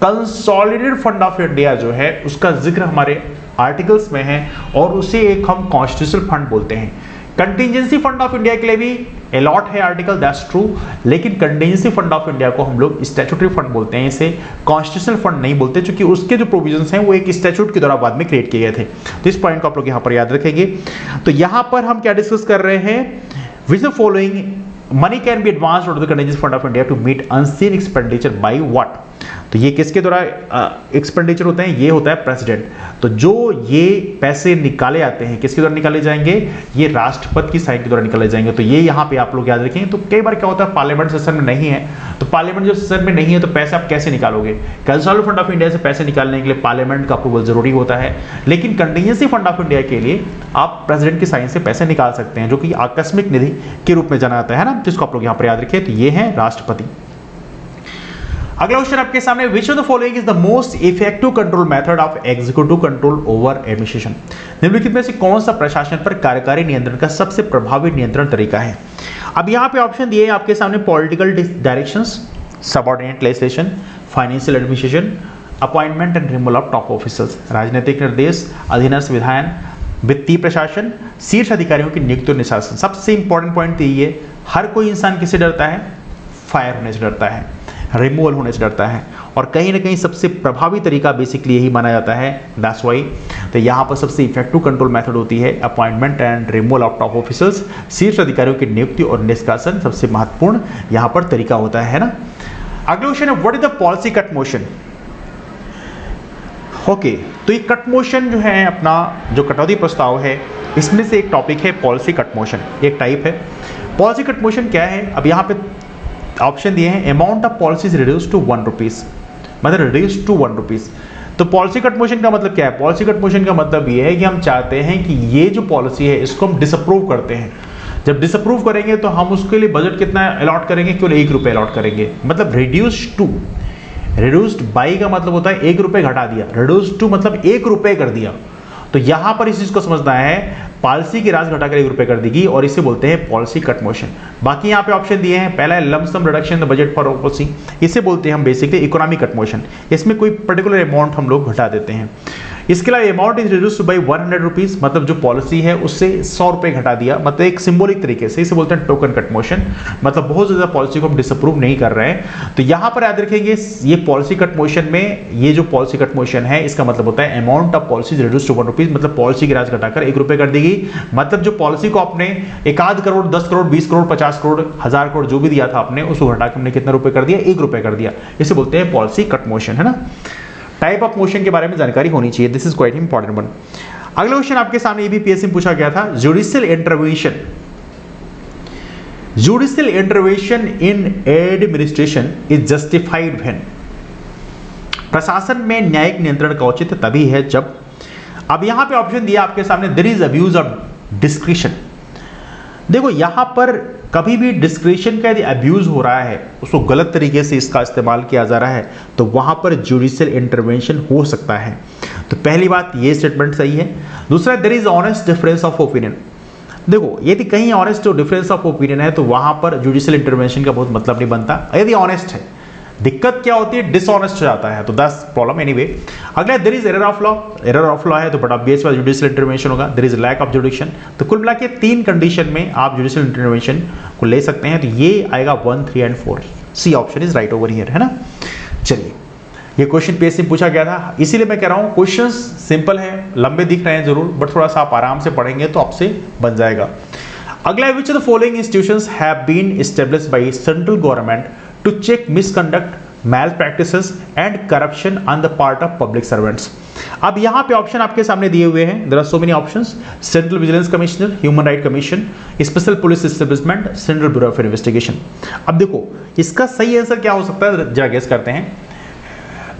कंसोलिडेटेड फंड ऑफ इंडिया जो है उसका जिक्र हमारे आर्टिकल्स में है और उसे एक हम कॉन्स्टिट्यूशनल फंड बोलते हैं। कंटिजेंसी फंड ऑफ इंडिया के लिए भी अलॉट है आर्टिकल, दैट्स ट्रू, लेकिन कंटिजेंसी फंड ऑफ इंडिया को हम लोग स्टैट्यूटरी फंड बोलते हैं, इसे कॉन्स्टिट्यूशनल फंड नहीं बोलते, क्योंकि उसके जो प्रोविजंस हैं वो एक स्टैट्यूट के द्वारा बाद में क्रिएट किए गए थे। तो इस पॉइंट को आप लोग यहाँ पर याद रखेंगे। तो यहाँ पर हम क्या डिस्कस कर रहे हैं, which the following money can be advanced out of the contingency fund of India to meet unseen expenditure by what? तो ये किसके द्वारा एक्सपेंडिचर होते हैं? ये होता है प्रेसिडेंट। तो जो ये पैसे निकाले आते हैं किसके द्वारा निकाले जाएंगे? ये राष्ट्रपति की साइन के द्वारा निकाले जाएंगे। तो ये यहाँ पे आप लोग याद रखेंगे। तो कई बार क्या होता है, पार्लियामेंट सेशन में नहीं है, तो पार्लियामेंट जो सेशन में नहीं है तो पैसे आप कैसे निकालोगे? कंसोलिडेटेड फंड ऑफ इंडिया से पैसे निकालने के लिए पार्लियामेंट का अप्रूवल जरूरी होता है, लेकिन कंटिजेंसी फंड ऑफ इंडिया के लिए आप प्रेसिडेंट की साइन से पैसे निकाल सकते हैं, जो कि आकस्मिक निधि के रूप में जाना जाता है ना, जिसको आप लोग यहाँ पर याद रखिए। तो ये है राष्ट्रपति। अगला क्वेश्चन आपके सामने, विच of the following is the most effective control method of executive control over administration? निम्नलिखित में से कौन सा प्रशासन पर कार्यकारी नियंत्रण का सबसे प्रभावी नियंत्रण तरीका है? अब यहाँ पे ऑप्शन दिए आपके सामने, political directions, subordinate legislation, financial administration, appointment and removal of top officers, राजनीतिक निर्देश, अधीनस्थ विधायन, वित्तीय प्रशासन, शीर्ष अधिकारियों की नियुक्ति और निशासन। सबसे इंपॉर्टेंट पॉइंट यही है, हर कोई इंसान किससे डरता है? फायर होने से डरता है, रिमूवल होने से डरता है, और कहीं ना कहीं सबसे प्रभावी तरीका बेसिकली यही माना जाता है, दैट्स व्हाई। तो यहाँ पर सबसे इफेक्टिव कंट्रोल मेथड होती है appointment and removal of top officers, शीर्ष अधिकारियों की नियुक्ति और निष्कासन सबसे महत्वपूर्ण यहाँ पर तरीका होता है ना। अगला क्वेश्चन है, what is the policy cut motion? Okay, तो ये कट मोशन जो है अपना जो कटौती प्रस्ताव है, इसमें से एक टॉपिक है पॉलिसी कट मोशन, एक टाइप है। पॉलिसी कट मोशन क्या है? अब यहाँ पे ऑप्शन दिए हैं, amount of policies reduce to 1 rupees, मतलब रिड्यूस टू 1 रुपीज। तो पॉलिसी कट मोशन का मतलब क्या है? पॉलिसी कट मोशन का मतलब ये है कि हम चाहते हैं कि ये जो पॉलिसी है इसको हम डिसअप्रूव करते हैं। जब डिसअप्रूव करेंगे तो हम उसके लिए बजट कितना अलॉट करेंगे, केवल 1 रुपये अलॉट करेंगे। मतलब रिड्यूस्ड बाई का मतलब होता है 1 रुपये घटा दिया, रिड्यूस्ड टू मतलब 1 रुपये कर दिया। तो यहां पर इस चीज को समझना है, पॉलिसी की राशि घटाकर 1 रुपये कर देगी और इसे बोलते हैं पॉलिसी कट मोशन। बाकी यहां पे ऑप्शन दिए हैं, पहला है lump sum reduction in the budget for policy, इसे बोलते हैं हम बेसिकली इकोनॉमी कट मोशन। इसमें कोई पर्टिकुलर अमाउंट हम लोग घटा देते हैं। इसके अलावा amount is reduced by 100 rupees, मतलब जो पॉलिसी है उससे 100 रुपये घटा दिया, मतलब एक सिंबॉलिक तरीके से, इसे बोलते हैं टोकन कट मोशन। मतलब बहुत ज्यादा पॉलिसी को हम डिसअप्रूव नहीं कर रहे हैं। तो यहां पर याद रखेंगे ये पॉलिसी कट मोशन में, ये जो पॉलिसी कट मोशन है इसका मतलब होता है amount of policy reduced to 1 rupees, मतलब पॉलिसी की राशि घटाकर 1 रुपये कर देगी। मतलब जो पॉलिसी को आपने 1 करोड़ 10 करोड़ 20 करोड़ 50 करोड़ 1000 करोड़ जो भी दिया था आपने, उसको घटाकर हमने कितना रुपए कर दिया, 1 रुपये कर दिया। इसे बोलते हैं पॉलिसी कट मोशन, है ना। टाइप ऑफ मोशन के बारे में जानकारी होनी चाहिए, this is quite important one. अगला क्वेश्चन आपके सामने ये भी पीएससी में पूछा गया था, judicial intervention in administration is justified when. प्रशासन में न्यायिक नियंत्रण का औचित्य तभी है जब, अब यहां पे ऑप्शन दिया आपके सामने, there is abuse of discretion. देखो यहां पर कभी भी डिस्क्रिशन का यदि अब्यूज हो रहा है, उसको गलत तरीके से इसका इस्तेमाल किया जा रहा है, तो वहां पर जुडिशियल इंटरवेंशन हो सकता है। तो पहली बात ये स्टेटमेंट सही है। दूसरा, there is honest difference of opinion. देखो यदि कहीं ऑनेस्ट डिफरेंस ऑफ ओपिनियन है तो वहां पर जुडिशियल इंटरवेंशन का बहुत मतलब नहीं बनता। यदि ऑनेस्ट है, दिक्कत क्या होती है, डिसऑनेस्ट हो जाता है, तो दैट्स प्रॉब्लम एनीवे। अगला there is error of law है तो बट ऑब्वियस बात जुडिशियल इंटरवेंशन होगा। There is lack of jurisdiction. तो कुल मिला के 3 कंडीशन में आप जुडिशियल इंटरवेंशन को ले सकते हैं। तो ये आएगा 1, 3 and 4, C option is right over here, है ना। चलिए, ये क्वेश्चन पीएससी में पूछा गया था, इसीलिए मैं कह रहा हूं क्वेश्चंस सिंपल है, लंबे दिख रहे हैं जरूर, बट थोड़ा सा आप आराम से पढ़ेंगे तो आपसे बन जाएगा। अगला, which of the following institutions have been established by central government to check misconduct, malpractices and corruption on the part of public servants। अब यहां पे ऑप्शन आपके सामने दिए हुए हैं, there are so many options, central vigilance commissioner, human right commission, special police establishment, central bureau of investigation. अब देखो इसका सही आंसर क्या हो सकता है, जरा गेस करते हैं।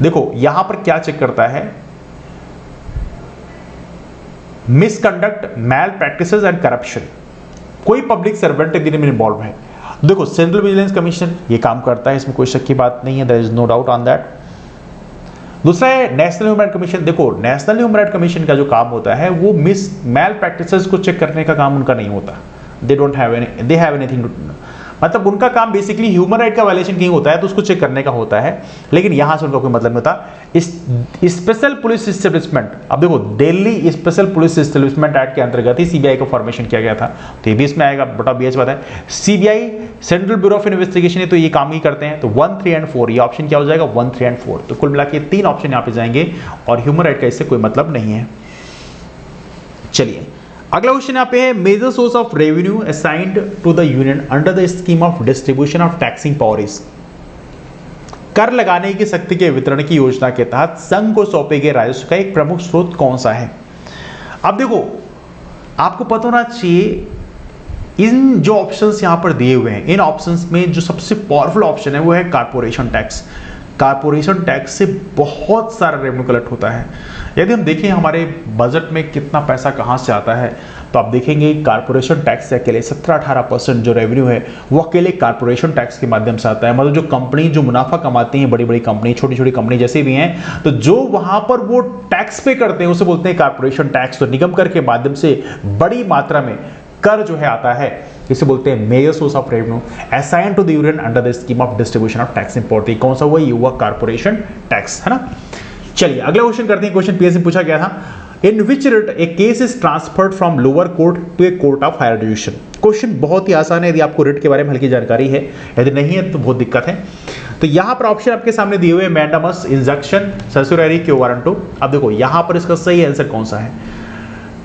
देखो यहां पर क्या चेक करता है, misconduct, malpractices and corruption, कोई पब्लिक सर्वेंट इनमें इन्वॉल्व है। देखो सेंट्रल विजिलेंस कमीशन ये काम करता है, इसमें कोई शक की बात नहीं है, there is no doubt on that. दूसरा है नेशनल ह्यूमन राइट कमीशन। देखो नेशनल ह्यूमन राइट कमीशन का जो काम होता है वो मैल प्रैक्टिसेस को चेक करने का काम उनका नहीं होता। दे हैव एनीथिंग, मतलब उनका काम बेसिकली ह्यूमन राइट का वायलेशन कहीं होता है तो उसको चेक करने का होता है, लेकिन यहां से उनका कोई मतलब नहीं होता। स्पेशल पुलिस एस्टेब्लिशमेंट, अब देखो Delhi special police establishment act के अंतर्गत ही सीबीआई का फॉर्मेशन किया गया था, तो ये भी इसमें आएगा, बटा बीएच बात है। CBI central bureau of investigation है तो ये काम ही करते हैं, तो 1, 3 एंड 4 ये ऑप्शन क्या हो जाएगा, 1, 3 एंड 4। तो कुल मिला के 3 ऑप्शन यहां पे जाएंगे और ह्यूमन राइट का इससे कोई मतलब नहीं है। चलिए अगला क्वेश्चन यहाँ पे है, major source of revenue assigned to the union under the scheme of distribution of taxing power is. कर लगाने की शक्ति के वितरण की योजना के तहत संघ को सौंपे गए राजस्व का एक प्रमुख स्रोत कौन सा है। अब देखो आपको पता होना चाहिए, इन जो ऑप्शंस यहां पर दिए हुए हैं, इन ऑप्शंस में जो सबसे पावरफुल ऑप्शन है वो है कारपोरेशन टैक्स। कारपोरेशन टैक्स से बहुत सारा रेवेन्यू कलेक्ट होता है। यदि हम देखें हमारे बजट में कितना पैसा कहां से आता है, तो आप देखेंगे कारपोरेशन टैक्स से अकेले 17-18% जो रेवेन्यू है वो अकेले कारपोरेशन टैक्स के माध्यम से आता है। मतलब जो कंपनी जो मुनाफा कमाती हैं, बड़ी बड़ी कंपनी, छोटी छोटी कंपनी जैसे भी हैं, तो जो वहां पर वो टैक्स पे करते हैं उसे बोलते हैं कारपोरेशन टैक्स। तो निगम कर के माध्यम से बड़ी मात्रा में कर जो है आता है, इसे बोलते हैं major source of revenue assign to the union under the scheme of distribution of tax import. कौन सा हुआ, ये हुआ कारपोरेशन टैक्स, है ना। चलिए अगला क्वेश्चन करते हैं। क्वेश्चन पीएससी पूछा गया था, in which writ a case is transferred from lower court to a court of higher division. Question बहुत ही आसान है, यदि आपको रिट के बारे में हल्की जानकारी है, यदि नहीं है तो बहुत दिक्कत है। तो यहां पर ऑप्शन आपके सामने दिए हुए, मैंडामस, इंजंक्शन, सर्सुररी, क्यो वारंटो। अब देखो यहां पर इसका सही आंसर कौन सा है,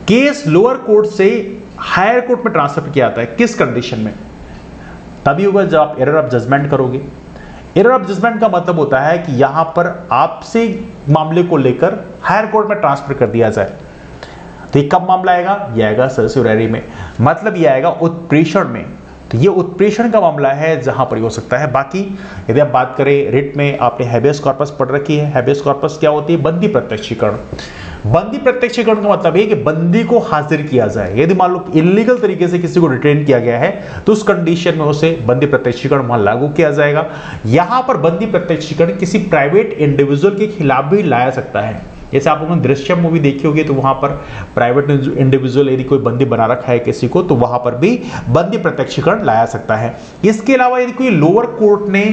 केस लोअर कोर्ट से हायर कोर्ट में ट्रांसफर किया जाता है, किस कंडीशन में, तभी होगा जब आप एरर ऑफ जजमेंट करोगे। एरर ऑफ जजमेंट का मतलब होता है कि यहां पर आपसे मामले को लेकर हायर कोर्ट में ट्रांसफर कर दिया जाए। तो ये कब मामला आएगा, ये आएगा सर्सुररी में, मतलब ये आएगा उत्प्रेषण में। तो ये उत्प्रेषण का मामला है जहां पर हो सकता है। बाकी यदि आप बात करें रिट में, आपने हैबेस कॉर्पस पढ़ रखी है। हैबेस कॉर्पस क्या होती है? बंदी प्रत्यक्षीकरण। बंदी प्रत्यक्षीकरण का मतलब है कि बंदी को हाजिर किया जाए। यदि मान लो इलीगल तरीके से किसी को डिटेन किया गया है तो उस कंडीशन में उसे बंदी प्रत्यक्षीकरण वहां लागू किया जाएगा। यहां पर बंदी प्रत्यक्षीकरण किसी प्राइवेट इंडिविजुअल के खिलाफ भी लाया सकता है। जैसे आप लोगों ने दृश्यम मूवी देखी होगी तो वहां पर प्राइवेट इंडिविजुअल यदि कोई बंदी बना रखा है किसी को, तो वहां पर भी बंदी प्रत्यक्षीकरण लाया सकता है। इसके अलावा यदि कोई लोअर कोर्ट ने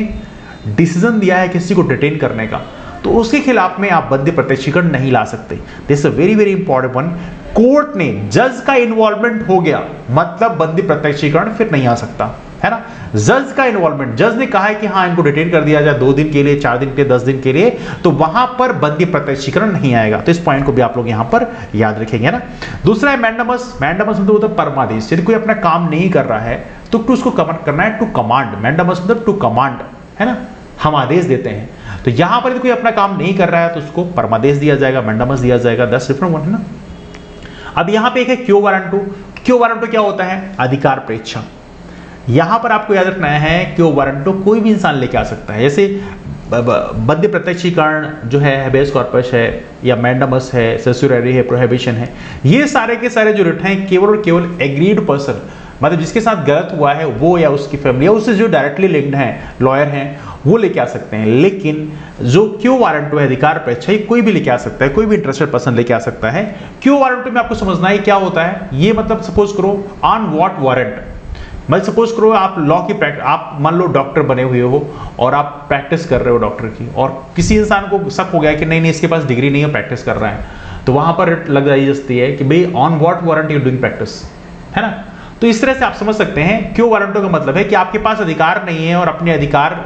डिसीजन दिया है किसी को डिटेन करने का, तो उसके खिलाफ में आप बंदी प्रत्यक्षीकरण नहीं ला सकते। This is very very important one. Court ने, जज का इन्वॉल्वमेंट हो गया मतलब बंदी प्रत्यक्षीकरण फिर नहीं आ सकता, है ना। जज का इन्वॉल्वमेंट, जज ने कहा है कि हाँ इनको डिटेन कर दिया जाए 2 दिन के लिए, 4 दिन के लिए, 10 दिन के लिए, तो वहां पर बंदी प्रत्यक्षीकरण नहीं आएगा। तो इस पॉइंट को भी आप लोग यहां पर याद रखेंगे ना। दूसरा है मैंडामस। मैंडामस मतलब होता है परमादेश। यदि कोई अपना काम नहीं कर रहा है तो उसको कमांड करना है, टू कमांड। मैंडामस मतलब टू कमांड, है ना, हम आदेश देते हैं। तो यहां पर यदि कोई अपना काम नहीं कर रहा है तो उसको परमादेश दिया जाएगा, मैंडामस दिया जाएगा। 10 डिफरेंट वन है ना। अब यहां पे एक है क्यो वारंटो। क्यो वारंटो क्या होता है? अधिकार प्रेक्षा। यहां पर आपको याद रखना है क्यो वारंटो कोई भी इंसान लेके आ सकता है। जैसे बंदी प्रत्यक्षीकरण जो है, हैबेस कॉर्पस है या मैंडामस है, सेसुरेरी है, प्रोहिबिशन है, ये सारे के सारे जो रिट हैं केवल और केवल एग्रीड पर्सन, मतलब जिसके साथ गलत हुआ है वो या उसकी फैमिली या उससे जो डायरेक्टली लिंक्ड हैं, लॉयर हैं, वो लेके आ सकते हैं। लेकिन जो क्यो वारंटो है, अधिकार प्रेक्षा, कोई भी लेके आ सकता है, कोई भी इंटरेस्टेड पर्सन लेके आ सकता है। क्यो वारंटो में आपको समझना है क्या होता है। ये मतलब सपोज करो ऑन व्हाट वारंट, मतलब सपोज करो आप लॉ की प्रैक्टिस, आप मान लो डॉक्टर बने हुए हो और आप प्रैक्टिस कर रहे हो डॉक्टर की, और किसी इंसान को शक हो गया कि नहीं इसके पास डिग्री नहीं है, प्रैक्टिस कर रहा है, तो वहां पर लग जाती है कि भाई on what warrant you doing practice, है ना। तो इस तरह से आप समझ सकते हैं क्यों वारंटो का मतलब है कि आपके पास अधिकार नहीं है और अपने अधिकार,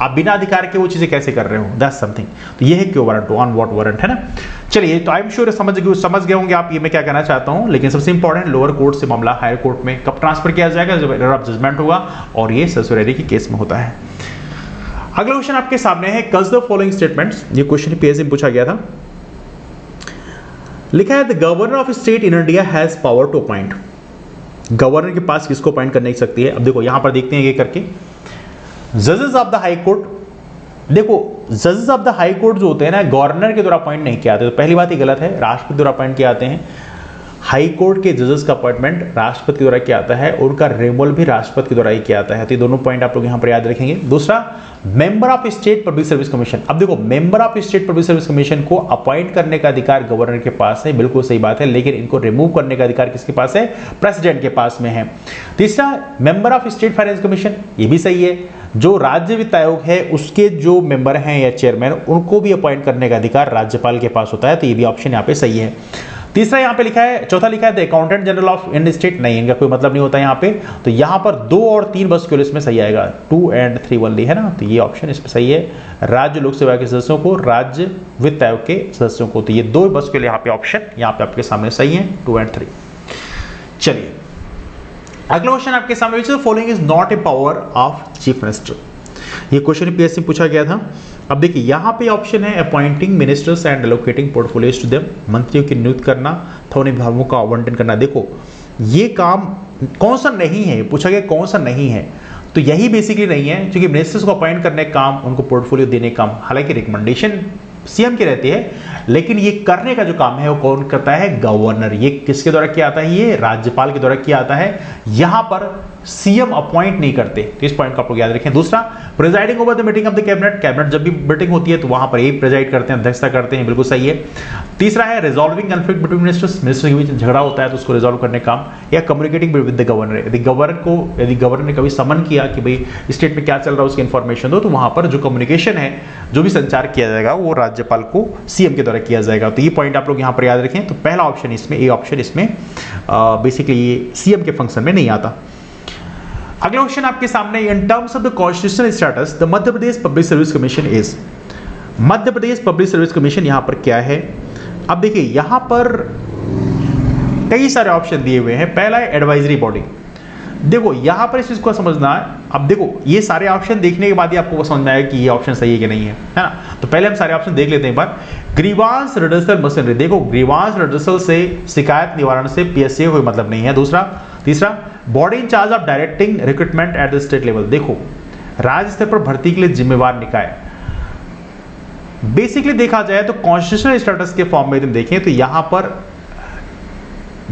आप बिना अधिकार के वो चीजें कैसे कर रहे हो, दैट्स समथिंग। तो ये है क्यों वारंटो, ऑन व्हाट वारंट, है ना। चलिए, तो आई एम श्योर समझ गए होंगे आप ये मैं क्या कहना चाहता हूं। लेकिन सबसे इंपॉर्टेंट, लोअर कोर्ट से मामला हायर कोर्ट में कब ट्रांसफर किया जाएगा? जब एरर ऑफ जजमेंट होगा, और ये सेसुरेरी के केस में होता है। अगला क्वेश्चन आपके सामने है, कज द फॉलोइंग स्टेटमेंट्स। ये क्वेश्चन पीएससी में पूछा गया था। लिखा है the governor of state in India has power to appoint. Governor के पास किसको अपॉइंट करने की शक्ति है? अब देखो यहां पर देखते हैं ये करके, जजेस ऑफ द हाई कोर्ट। देखो जजेस ऑफ द हाई कोर्ट जो होते हैं ना, गवर्नर के द्वारा अपॉइंट नहीं किए जाते। तो पहली बात ही गलत है, राष्ट्रपति द्वारा अपॉइंट किए जाते हैं। हाई कोर्ट के जजेस का अपॉइंटमेंट राष्ट्रपति के द्वारा किया जाता है, उनका रिमूवल भी राष्ट्रपति के द्वारा ही किया जाता है। तो ये दोनों पॉइंट आप लोग यहां पर याद रखेंगे। दूसरा, member of state public service commission. अब देखो member of state public service commission को अपॉइंट करने का अधिकार गवर्नर के पास है, बिल्कुल सही बात है, लेकिन इनको रिमूव करने का अधिकार किसके पास है? प्रेसिडेंट के पास में है। तीसरा, member of state finance commission, ये भी सही है। जो राज्य वित्त आयोग है उसके जो मेंबर हैं या चेयरमैन, उनको भी अपॉइंट करने का अधिकार राज्यपाल के पास होता है। तो ये भी ऑप्शन यहाँ पे सही है। तीसरा यहाँ पे लिखा है, चौथा लिखा है the accountant general of Indian state, नहीं, इनका कोई मतलब नहीं होता यहाँ पे। तो यहाँ पर 2 और 3 बस के इसमें सही आएगा, 2 और 3 ओनली, है ना। तो ये ऑप्शन इसमें सही है। राज्य लोक सेवा के सदस्यों को, राज्य वित्त आयोग के सदस्यों को, तो ये 2 बस के लिए यहाँ पे ऑप्शन यहाँ पे आपके सामने सही है, 2 और 3। चलिए अगला क्वेश्चन आपके सामने, which following is not a power of chief minister. ये क्वेश्चन पीएससी पूछा गया था। अब देखिए यहाँ पे ऑप्शन है appointing ministers and allocating portfolios to them, मंत्रियों की नियुक्त करना तथा उन्हें विभागों का आवंटन करना। देखो ये काम कौन सा नहीं है, पूछा गया कौन सा नहीं है, तो यही बेसिकली नहीं है, क्योंकि मिनिस्टर्स को अपॉइंट करने का काम, उनको पोर्टफोलियो देने का काम, हालांकि रिकमेंडेशन सीएम की रहती है, लेकिन ये करने का जो काम है वो कौन करता है? गवर्नर। ये किसके द्वारा किया जाता है? ये राज्यपाल के द्वारा किया जाता है। यहां पर सीएम अपॉइंट नहीं करते, तो इस पॉइंट को आप लोग याद रखें। दूसरा, presiding over the meeting of the cabinet. Cabinet जब भी मीटिंग होती है तो वहां पर यही प्रिजाइड करते हैं, अध्यक्षता करते हैं, बिल्कुल सही है। तीसरा है resolving conflict between ministers, minister के बीच झगड़ा होता है तो उसको रिजॉल्व करने का काम, या कम्युनिकेटिंग विद द गवर्नर। यदि गवर्नर ने कभी समन किया कि भाई स्टेट में क्या चल रहा है उसकी इंफॉर्मेशन दो, तो वहां पर जो कम्युनिकेशन है, जो भी संचार किया जाएगा वो राज्यपाल को सीएम के द्वारा किया जाएगा। तो ये पॉइंट आप लोग यहां पर याद रखें। तो पहला ऑप्शन इसमें, ए ऑप्शन इसमें बेसिकली ये सीएम के फंक्शन में नहीं आता। अगला क्वेश्चन आपके सामने, in terms of the constitutional status the Madhya Pradesh public service commission is. Madhya Pradesh public service commission यहां पर क्या है? अब देखिए यहां पर कई सारे ऑप्शन दिए हुए हैं। पहला है एडवाइजरी बॉडी। देखो यहां पर इस चीज को समझना है। अब देखो ये सारे ऑप्शन देखने के बाद ही आपको समझ में आएगा कि ये ऑप्शन सही है कि नहीं है ना। तो पहले हम सारे ऑप्शन देख लेते हैं एक बार। ग्रीवांस रिडर्सल मशीनरी, देखो ग्रीवांस रिडर्सल से, शिकायत निवारण से पीएससी कोई मतलब नहीं है। दूसरा, तीसरा, body in charge of directing recruitment at the state level. देखो, राज्य स्तर पर भर्ती के लिए जिम्मेवार निकाय, बेसिकली देखा जाए तो कॉन्स्टिट्यूशनल स्टेटस के फॉर्म में तुम देखें तो यहां पर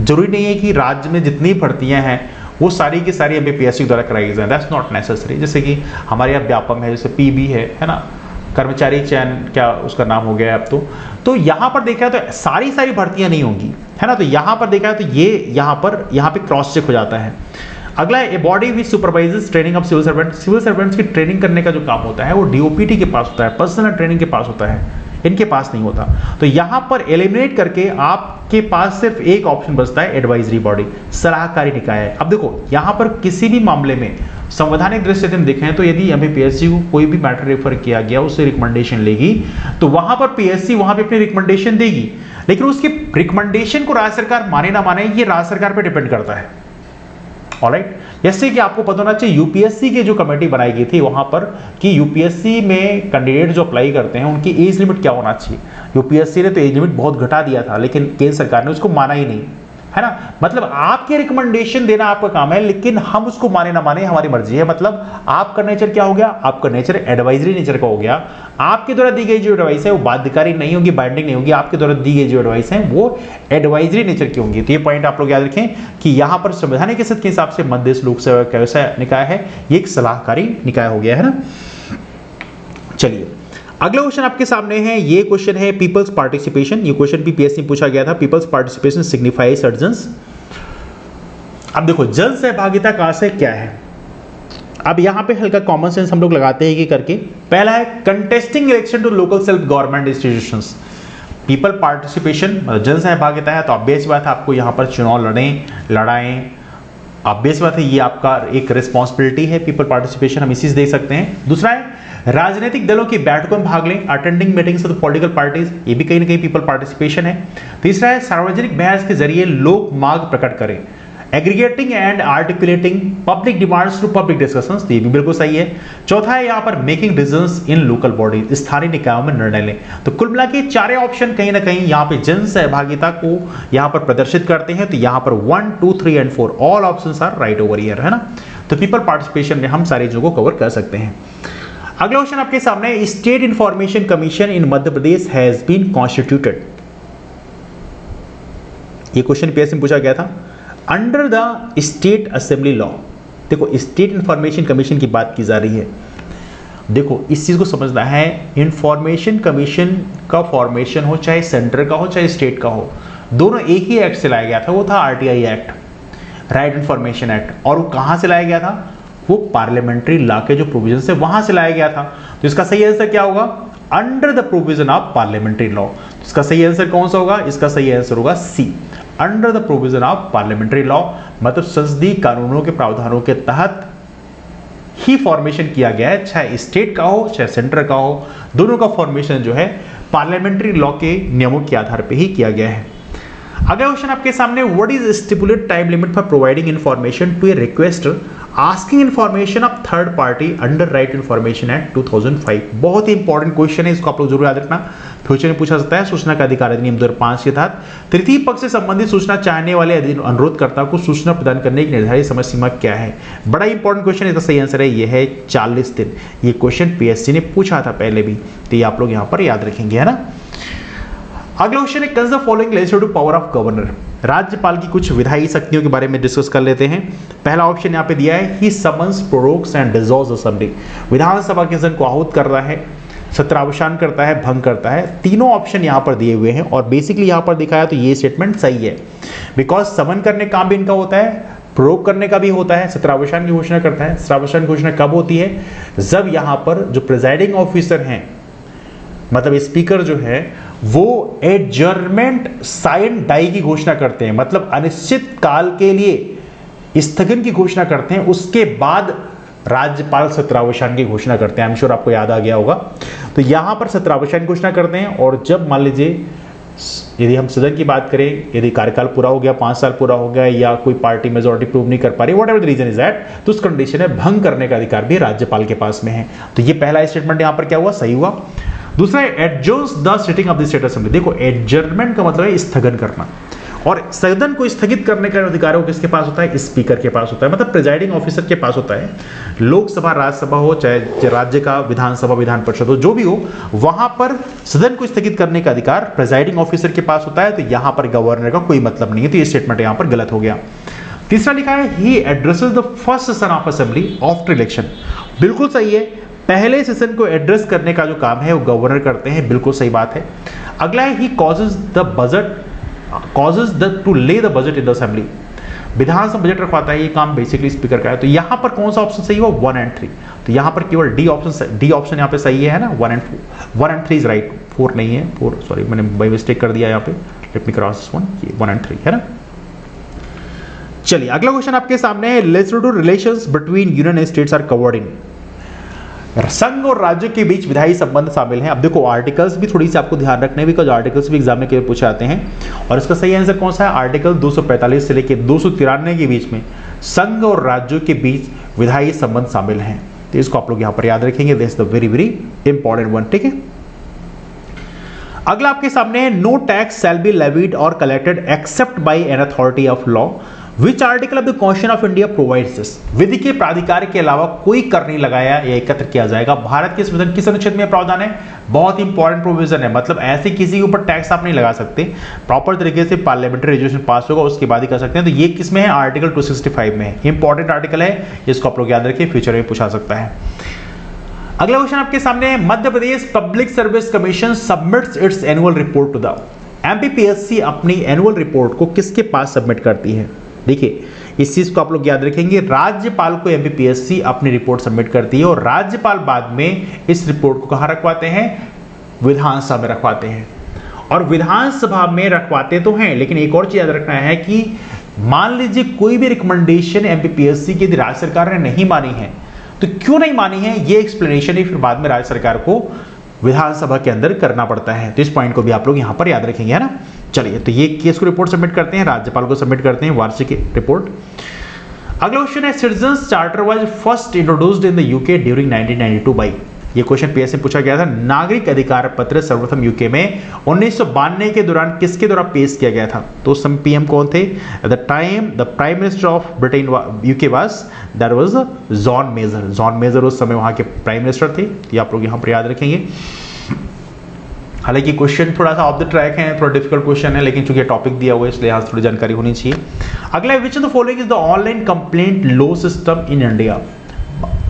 जरूरी नहीं है कि राज्य में जितनी भर्तियां हैं वो सारी की सारी एमपीपीएससी द्वारा कराई जाए, दैट्स नॉट नेसेसरी। जैसे कि हमारे यहाँ व्यापम है, जैसे पीबी है ना, कर्मचारी चयन, क्या उसका नाम हो गया अब तो यहां पर देखा तो सारी भर्तियां नहीं होंगी, है ना। तो यहां पर देखा तो ये यहां पे क्रॉस चेक हो जाता है। अगला, a body which supervises training of civil servant. Civil servants की ट्रेनिंग करने का जो काम होता है वो डीओपीटी के पास होता है, पर्सनल ट्रेनिंग के पास होता है, इनके पास नहीं होता। तो यहां पर एलिमिनेट करके आपके पास सिर्फ एक ऑप्शन बचता है, एडवाइजरी बॉडी, सलाहकारी निकाय है। अब देखो, यहां पर किसी भी मामले में संवैधानिक दृष्टि से हम देखें तो यदि एमपीपीएससी को कोई भी मैटर रेफर किया गया, उससे रिकमेंडेशन लेगी, तो वहां पर पीएससी वहां पे अपनी रिकमेंडेशन देगी, लेकिन उसकी रिकमेंडेशन को राज्य सरकार माने ना माने ये राज्य सरकार पर डिपेंड करता है। ऑलराइट, जैसे कि आपको पता होना चाहिए यूपीएससी की जो कमेटी बनाई गई थी वहां पर कि यूपीएससी में कैंडिडेट जो अप्लाई करते हैं उनकी एज लिमिट क्या होना चाहिए। यूपीएससी ने तो एज लिमिट बहुत घटा दिया था, लेकिन केंद्र सरकार ने उसको माना ही नहीं, है ना। मतलब आपके रिकमेंडेशन देना आपका काम है, लेकिन हम उसको माने ना माने हमारी मर्जी है। मतलब आपका नेचर क्या हो गया, आपका नेचर एडवाइजरी नेचर का हो गया। आपके द्वारा दी गई जो एडवाइस है वो बाध्यकारी नहीं होगी, बाइंडिंग नहीं होगी, आपके द्वारा दी गई जो एडवाइस है वो एडवाइजरी नेचर की होंगी। तो ये पॉइंट आप लोग याद रखें कि यहां पर संवैधानिक हैसियत के हिसाब से मध्य प्रदेश लोक सेवा कैसा निकाय है, ये एक सलाहकारी निकाय हो गया, है ना। चलिए, अगला क्वेश्चन आपके सामने है, ये क्वेश्चन है पीपल्स पार्टिसिपेशन। ये क्वेश्चन भी पीएससी पूछा गया था, पीपल्स पार्टिसिपेशन सिग्निफाइज सर्जन्स। अब देखो, जन सहभागिता कहां से क्या है। अब यहां पे हल्का कॉमन सेंस हम लोग लगाते हैं कि करके, पहला है contesting election to local self government institutions. People participation मतलब जन सहभागिता है, तो ऑब्वियस बात है आपको यहां पर चुनाव लड़ाएं, ऑब्वियस बात है ये आपका एक रिस्पॉन्सिबिलिटी है, पीपल पार्टिसिपेशन हम इसी से देख सकते हैं। दूसरा है राजनीतिक दलों की बैठकों में भाग लें, attending meetings of the political parties, ये भी कहीं ना कहीं पीपल पार्टिसिपेशन है। तीसरा है सार्वजनिक बहस के जरिए लोक मांग प्रकट करें, aggregating and articulating public demands to public discussions, ये भी बिल्कुल सही है। चौथा है यहाँ पर making decisions in local body, स्थानीय निकायों में निर्णय लें। तो कुल मिला के चारे ऑप्शन कहीं ना कहीं यहाँ पे जन सहभागिता को यहाँ पर प्रदर्शित करते हैं। तो यहाँ पर 1, 2, 3 and 4 all options are right over here, है ना। तो पीपल पार्टिसिपेशन में हम सारी चीजों को कवर कर सकते हैं। अगला क्वेश्चन आपके सामने, state information commission in Madhya Pradesh has been constituted. ये क्वेश्चन पीएससी में पूछा गया था under the state assembly law. देखो, स्टेट इंफॉर्मेशन कमीशन की बात की जा रही है। देखो, इस चीज को समझना है, इंफॉर्मेशन कमीशन का फॉर्मेशन हो चाहे सेंटर का हो चाहे स्टेट का हो, दोनों एक ही एक्ट से लाया गया था, वो था RTI act, right information act. और वो कहां से लाया गया था, वो पार्लियामेंट्री लॉ के जो प्रोविजन है वहां से लाया गया था। तो इसका सही आंसर क्या होगा, under the provision of parliamentary law. इसका सही आंसर कौन सा होगा, इसका सही आंसर होगा C, under the provision of parliamentary law. मतलब संसदीय कानूनों के प्रावधानों के तहत ही फॉर्मेशन किया गया है, चाहे स्टेट का हो चाहे सेंटर का हो, दोनों का फॉर्मेशन जो है पार्लियामेंट्री लॉ के नियमों के आधार पर ही किया गया है। अगला क्वेश्चन आपके सामने, what is stipulated time limit for providing information to a requester asking information of third party under right information act 2005। बहुत ही इंपॉर्टेंट क्वेश्चन है, इसको आप लोग जरूर याद रखना, फ्यूचर में पूछा सकता है। सूचना का अधिकार अधिनियम 2005 के तहत तृतीय पक्ष से संबंधित सूचना चाहने वाले अनुरोधकर्ता को सूचना प्रदान करने की निर्धारित समय सीमा क्या है। बड़ा इंपॉर्टेंट क्वेश्चन, इसका सही आंसर है ये है 40 दिन। ये क्वेश्चन पीएससी ने पूछा था पहले भी, तो ये आप लोग यहां पर याद रखेंगे, है ना। अगला क्वेश्चन है, consider the following legislative power of governor. राज्यपाल की कुछ विधायी शक्तियों के बारे में डिस्कस कर लेते हैं। पहला ऑप्शन यहां पे दिया है, ही समन्स, प्रोरोग्स एंड डिसॉल्व्स असेंबली। विधानसभा के सदन को आहूत कर रहा है, सत्रावसान करता है, भंग करता है। तीनों ऑप्शन यहां पर दिए हुए हैं और बेसिकली यहां पर दिखाया तो ये स्टेटमेंट सही है, बिकॉज समन करने का काम भी इनका होता है, प्रोरोग करने का भी होता है, सत्रावसान की घोषणा करता है। सत्रावसान की घोषणा कब होती है, जब यहां पर जो प्रिजाइडिंग ऑफिसर हैं, मतलब स्पीकर जो है, वो एडजर्नमेंट साइन डाई की घोषणा करते हैं, मतलब अनिश्चित काल के लिए स्थगन की घोषणा करते हैं, उसके बाद राज्यपाल सत्रावसान की घोषणा करते हैं। आई एम श्योर आपको याद आ गया होगा। तो यहां पर सत्रावसान की घोषणा करते हैं, और जब मान लीजिए यदि हम सदन की बात करें, यदि कार्यकाल पूरा हो गया, 5 साल पूरा हो गया, या कोई पार्टी मेजोरिटी प्रूव नहीं कर पा रही, whatever the reason is that, तो उस कंडीशन में भंग करने का अधिकार भी राज्यपाल के पास में है। तो ये पहला स्टेटमेंट यहां पर क्या हुआ, सही हुआ। दूसरा है adjourns the sitting of the state assembly. देखो, एडजर्नमेंट का मतलब है स्थगन करना, और सदन को स्थगित करने का अधिकार वो किसके पास होता है? स्पीकर के पास होता है, मतलब प्रिजाइडिंग ऑफिसर के पास होता है। लोकसभा, राज्यसभा हो, चाहे राज्य का विधानसभा, विधान परिषद हो, जो भी हो, वहां पर सदन को स्थगित करने का अधिकार प्रिजाइडिंग ऑफिसर के पास होता है। तो यहां पर गवर्नर का कोई मतलब नहीं है, तो ये स्टेटमेंट यहां पर गलत हो गया। तीसरा लिखा है he addresses the first session of assembly after election. बिल्कुल सही है, पहले सेशन को एड्रेस करने का जो काम है वो गवर्नर करते हैं, बिल्कुल सही बात है। अगला है he causes the to lay the budget in the assembly. विधानसभा बजट रखवाता है, ये काम बेसिकली स्पीकर का है। तो यहां पर कौन सा ऑप्शन सही हो? 1 और 3। तो यहां पर केवल डी ऑप्शन यहां पे सही है ना, 1 और 3 इज राइट, 4 नहीं है, 4 सॉरी मैंने बाय मिस्टेक कर दिया यहां पे, let me cross this one, 1 और 3 है ना। चलिए अगला क्वेश्चन आपके सामने है, legislative relations between union and states are covered in. संघ और राज्य के बीच विधायी संबंध शामिल हैं। अब देखो आर्टिकल्स भी थोड़ी सी आपको ध्यान रखने, बिकॉज आर्टिकल्स भी एग्जाम में केवल पूछे आते हैं, और इसका सही आंसर कौन सा है? आर्टिकल 245 से लेकर 293 के बीच में संघ और राज्यों के बीच विधायी संबंध शामिल हैं। तो इसको आप लोग यहां पर याद रखेंगे, this is the very very important one, ठीक है। अगला आपके सामने है, no tax shall be levied और collected except by an authority of law which article of the constitution of India provides this. विधि के प्राधिकार के अलावा कोई कर नहीं लगाया या एकत्र किया जाएगा। भारत के संविधान किस अनुच्छेद में प्रावधान है? बहुत इंपॉर्टेंट प्रोविजन है, मतलब ऐसे किसी के ऊपर टैक्स आप नहीं लगा सकते, प्रॉपर तरीके से पार्लियामेंट्री रेजोल्यूशन पास होगा उसके बाद ही कर सकते हैं। तो ये किस में है? आर्टिकल 265 में है, इंपॉर्टेंट आर्टिकल है, इसको आप लोग याद रखिए, फ्यूचर में पूछा सकता है। अगला क्वेश्चन आपके सामने है, Madhya Pradesh public service commission submits its annual report to the. MPPSC अपनी एनुअल रिपोर्ट को किसके पास सबमिट करती है? देखिए इस चीज को आप लोग याद रखेंगे, राज्यपाल को एमपीपीएससी अपनी रिपोर्ट सबमिट करती है, और राज्यपाल बाद में इस रिपोर्ट को कहां रखवाते हैं? विधानसभा में रखवाते हैं। और विधानसभा में रखवाते तो हैं, लेकिन एक और चीज याद रखना है कि मान लीजिए कोई भी रिकमेंडेशन एमपीपीएससी की राज्य सरकार ने नहीं मानी है, तो क्यों नहीं मानी है ये एक्सप्लेनेशन ही फिर बाद में राज्य सरकार को विधानसभा के अंदर करना पड़ता है। तो इस पॉइंट को भी आप लोग यहां पर याद रखेंगे, है ना। चलिए तो ये केस को रिपोर्ट सबमिट करते हैं, राज्यपाल को सबमिट करते हैं वार्षिक रिपोर्ट। अगला क्वेश्चन है, citizens charter was first introduced in the UK during 1992 by. ये क्वेश्चन पीएससी में पूछा गया था। नागरिक अधिकार पत्र सर्वप्रथम यूके में 1992 के दौरान किसके द्वारा पेश किया गया था? तो सम पीएम कौन थे? The prime minister of Britain UK was, that was John Major. John Major उस समय वहां के प्राइम मिनिस्टर थे, ये आप लोग यहां पर याद रखेंगे। हालांकि क्वेश्चन थोड़ा सा ऑफ द ट्रैक है, थोड़ा डिफिकल्ट क्वेश्चन है, लेकिन चूंकि टॉपिक दिया हुआ है इसलिए यहाँ थोड़ी जानकारी होनी चाहिए। अगला, which of the following is the online complaint law system in India.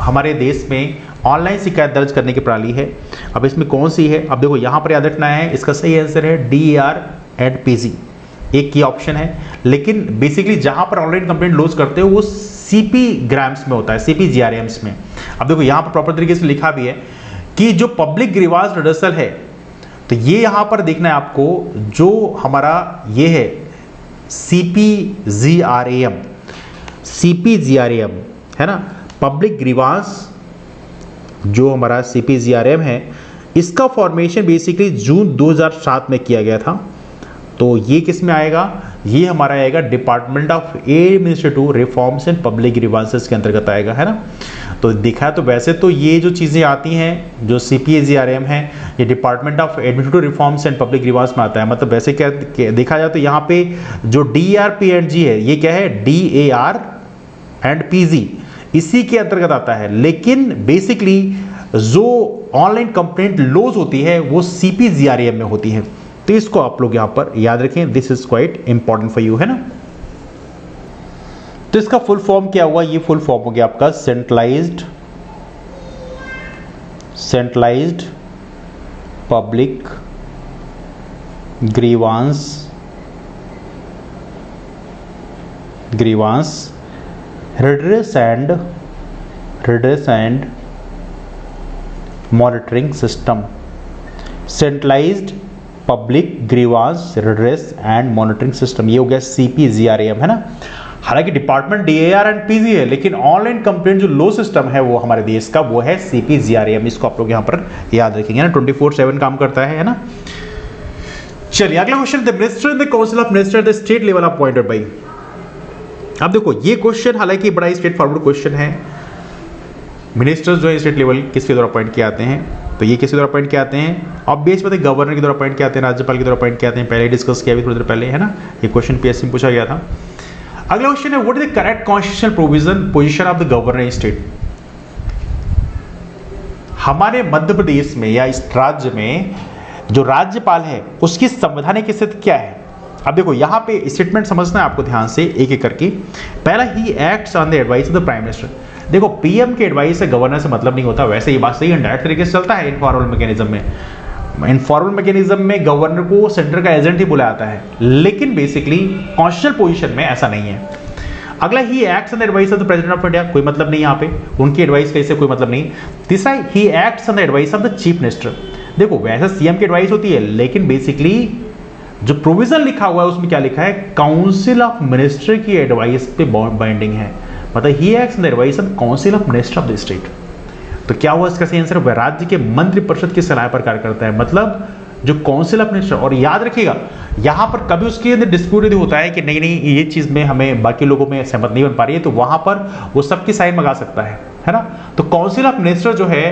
हमारे देश में ऑनलाइन शिकायत दर्ज करने की प्रणाली है, अब इसमें कौन सी है? अब देखो यहाँ पर याद रखना है, इसका सही आंसर है DAR एंड PG, एक की ऑप्शन है। लेकिन बेसिकली जहां पर ऑनलाइन कंप्लेंट लॉन्च करते हो वो CP ग्राम्स में होता है, CP GRAMs में। अब देखो यहाँ पर प्रॉपर तरीके से लिखा भी है कि जो पब्लिक ग्रीवांस रिडर्सल है, तो ये यहां पर देखना है आपको, जो हमारा ये है CPGRAM है ना, पब्लिक ग्रीवांस जो हमारा CPGRAM है, इसका फॉर्मेशन बेसिकली जून 2007 में किया गया था। तो ये किस में आएगा? ये हमारा आएगा department of administrative reforms and public grievances के अंतर्गत आएगा, है ना। तो देखा तो वैसे तो ये जो चीज़ें आती हैं जो CPGRAM है, ये department of administrative reforms and public grievance में आता है। मतलब वैसे क्या देखा जाए तो यहाँ पे जो DRPG है, ये क्या है? DAR एंड PG इसी के अंतर्गत आता है। लेकिन बेसिकली जो ऑनलाइन कंप्लेंट लॉज होती है वो CPGRAM में होती है। तो इसको आप लोग यहां पर याद रखें, this is quite important for you, है ना। तो इसका फुल फॉर्म क्या हुआ? ये फुल फॉर्म हो गया आपका centralised public grievance redress and monitoring system। Centralised public grievance redress and monitoring system, ये हो गया CPGRAM, है ना। हालांकि डिपार्टमेंट DAR एंड PG है, लेकिन ऑनलाइन कंप्लेंट जो लॉ सिस्टम है वो हमारे देश का वो है CPGRAM। इसको आप लोग यहां पर याद रखेंगे ना, 24/7 काम करता है ना। चलिए अगला question, the minister in the council of minister the state level appointed by. अब देखो ये क्वेश्चन हालांकि बड़ा स्ट्रेट फॉरवर्ड क्वेश्चन है। मिनिस्टर्स जो है स्टेट लेवल किसके द्वारा अपॉइंट किए आते हैं? तो ये किसके द्वारा अपॉइंट किए आते हैं? ऑब्वियस बात है, गवर्नर के द्वारा अपॉइंट किए आते हैं, राज्यपाल के द्वारा अपॉइंट किए आते हैं। पहले डिस्कस किया भी थोड़ी देर पहले, है ना, ये क्वेश्चन पीएससी में पूछा गया था। अगला क्वेश्चन है, what is the correct constitutional provision position of the governor in state? हमारे मध्य प्रदेश में या इस राज्य में जो राज्यपाल है उसकी संवैधानिक स्थिति क्या है? अब देखो यहाँ पे स्टेटमेंट समझना है आपको ध्यान से एक एक करके। पहला, he acts on the advice of the prime minister. देखो पीएम के एडवाइस से गवर्नर से मतलब नहीं होता, वैसे ये बात सही है, डायरेक्ट तरीके से चलता है इनफॉर्मल मैकेनिज्म में। इनफॉर्मल मैकेनिज्म में गवर्नर को सेंटर का एजेंट ही बुलाया जाता है, लेकिन बेसिकली कॉन्स्टिट्यूशनल पोजीशन में ऐसा नहीं है। अगला, he acts on the advice of the president of India, कोई मतलब नहीं यहाँ पे, उनकी एडवाइस का इससे कोई मतलब नहीं। तीसरा, he acts on the advice of the chief minister. देखो वैसे सीएम की एडवाइस होती है, लेकिन बेसिकली जो प्रोविजन लिखा हुआ है उसमें क्या लिखा है? काउंसिल ऑफ मिनिस्टर की एडवाइस पे बाइंडिंग है, मतलब he acts on the advice of council of minister of the state. तो क्या हुआ इसका सही आंसर? वह राज्य के मंत्रिपरिषद की सलाह पर कार्य करता है, मतलब जो काउंसिल ऑफ मिनिस्टर। और याद रखिएगा यहां पर कभी उसके अंदर डिस्प्यूट यदि होता है कि नहीं नहीं ये चीज में हमें बाकी लोगों में सहमत नहीं बन पा रही है, तो वहां पर वो सबकी साइन मंगा सकता है ना। तो काउंसिल ऑफ मिनिस्टर जो है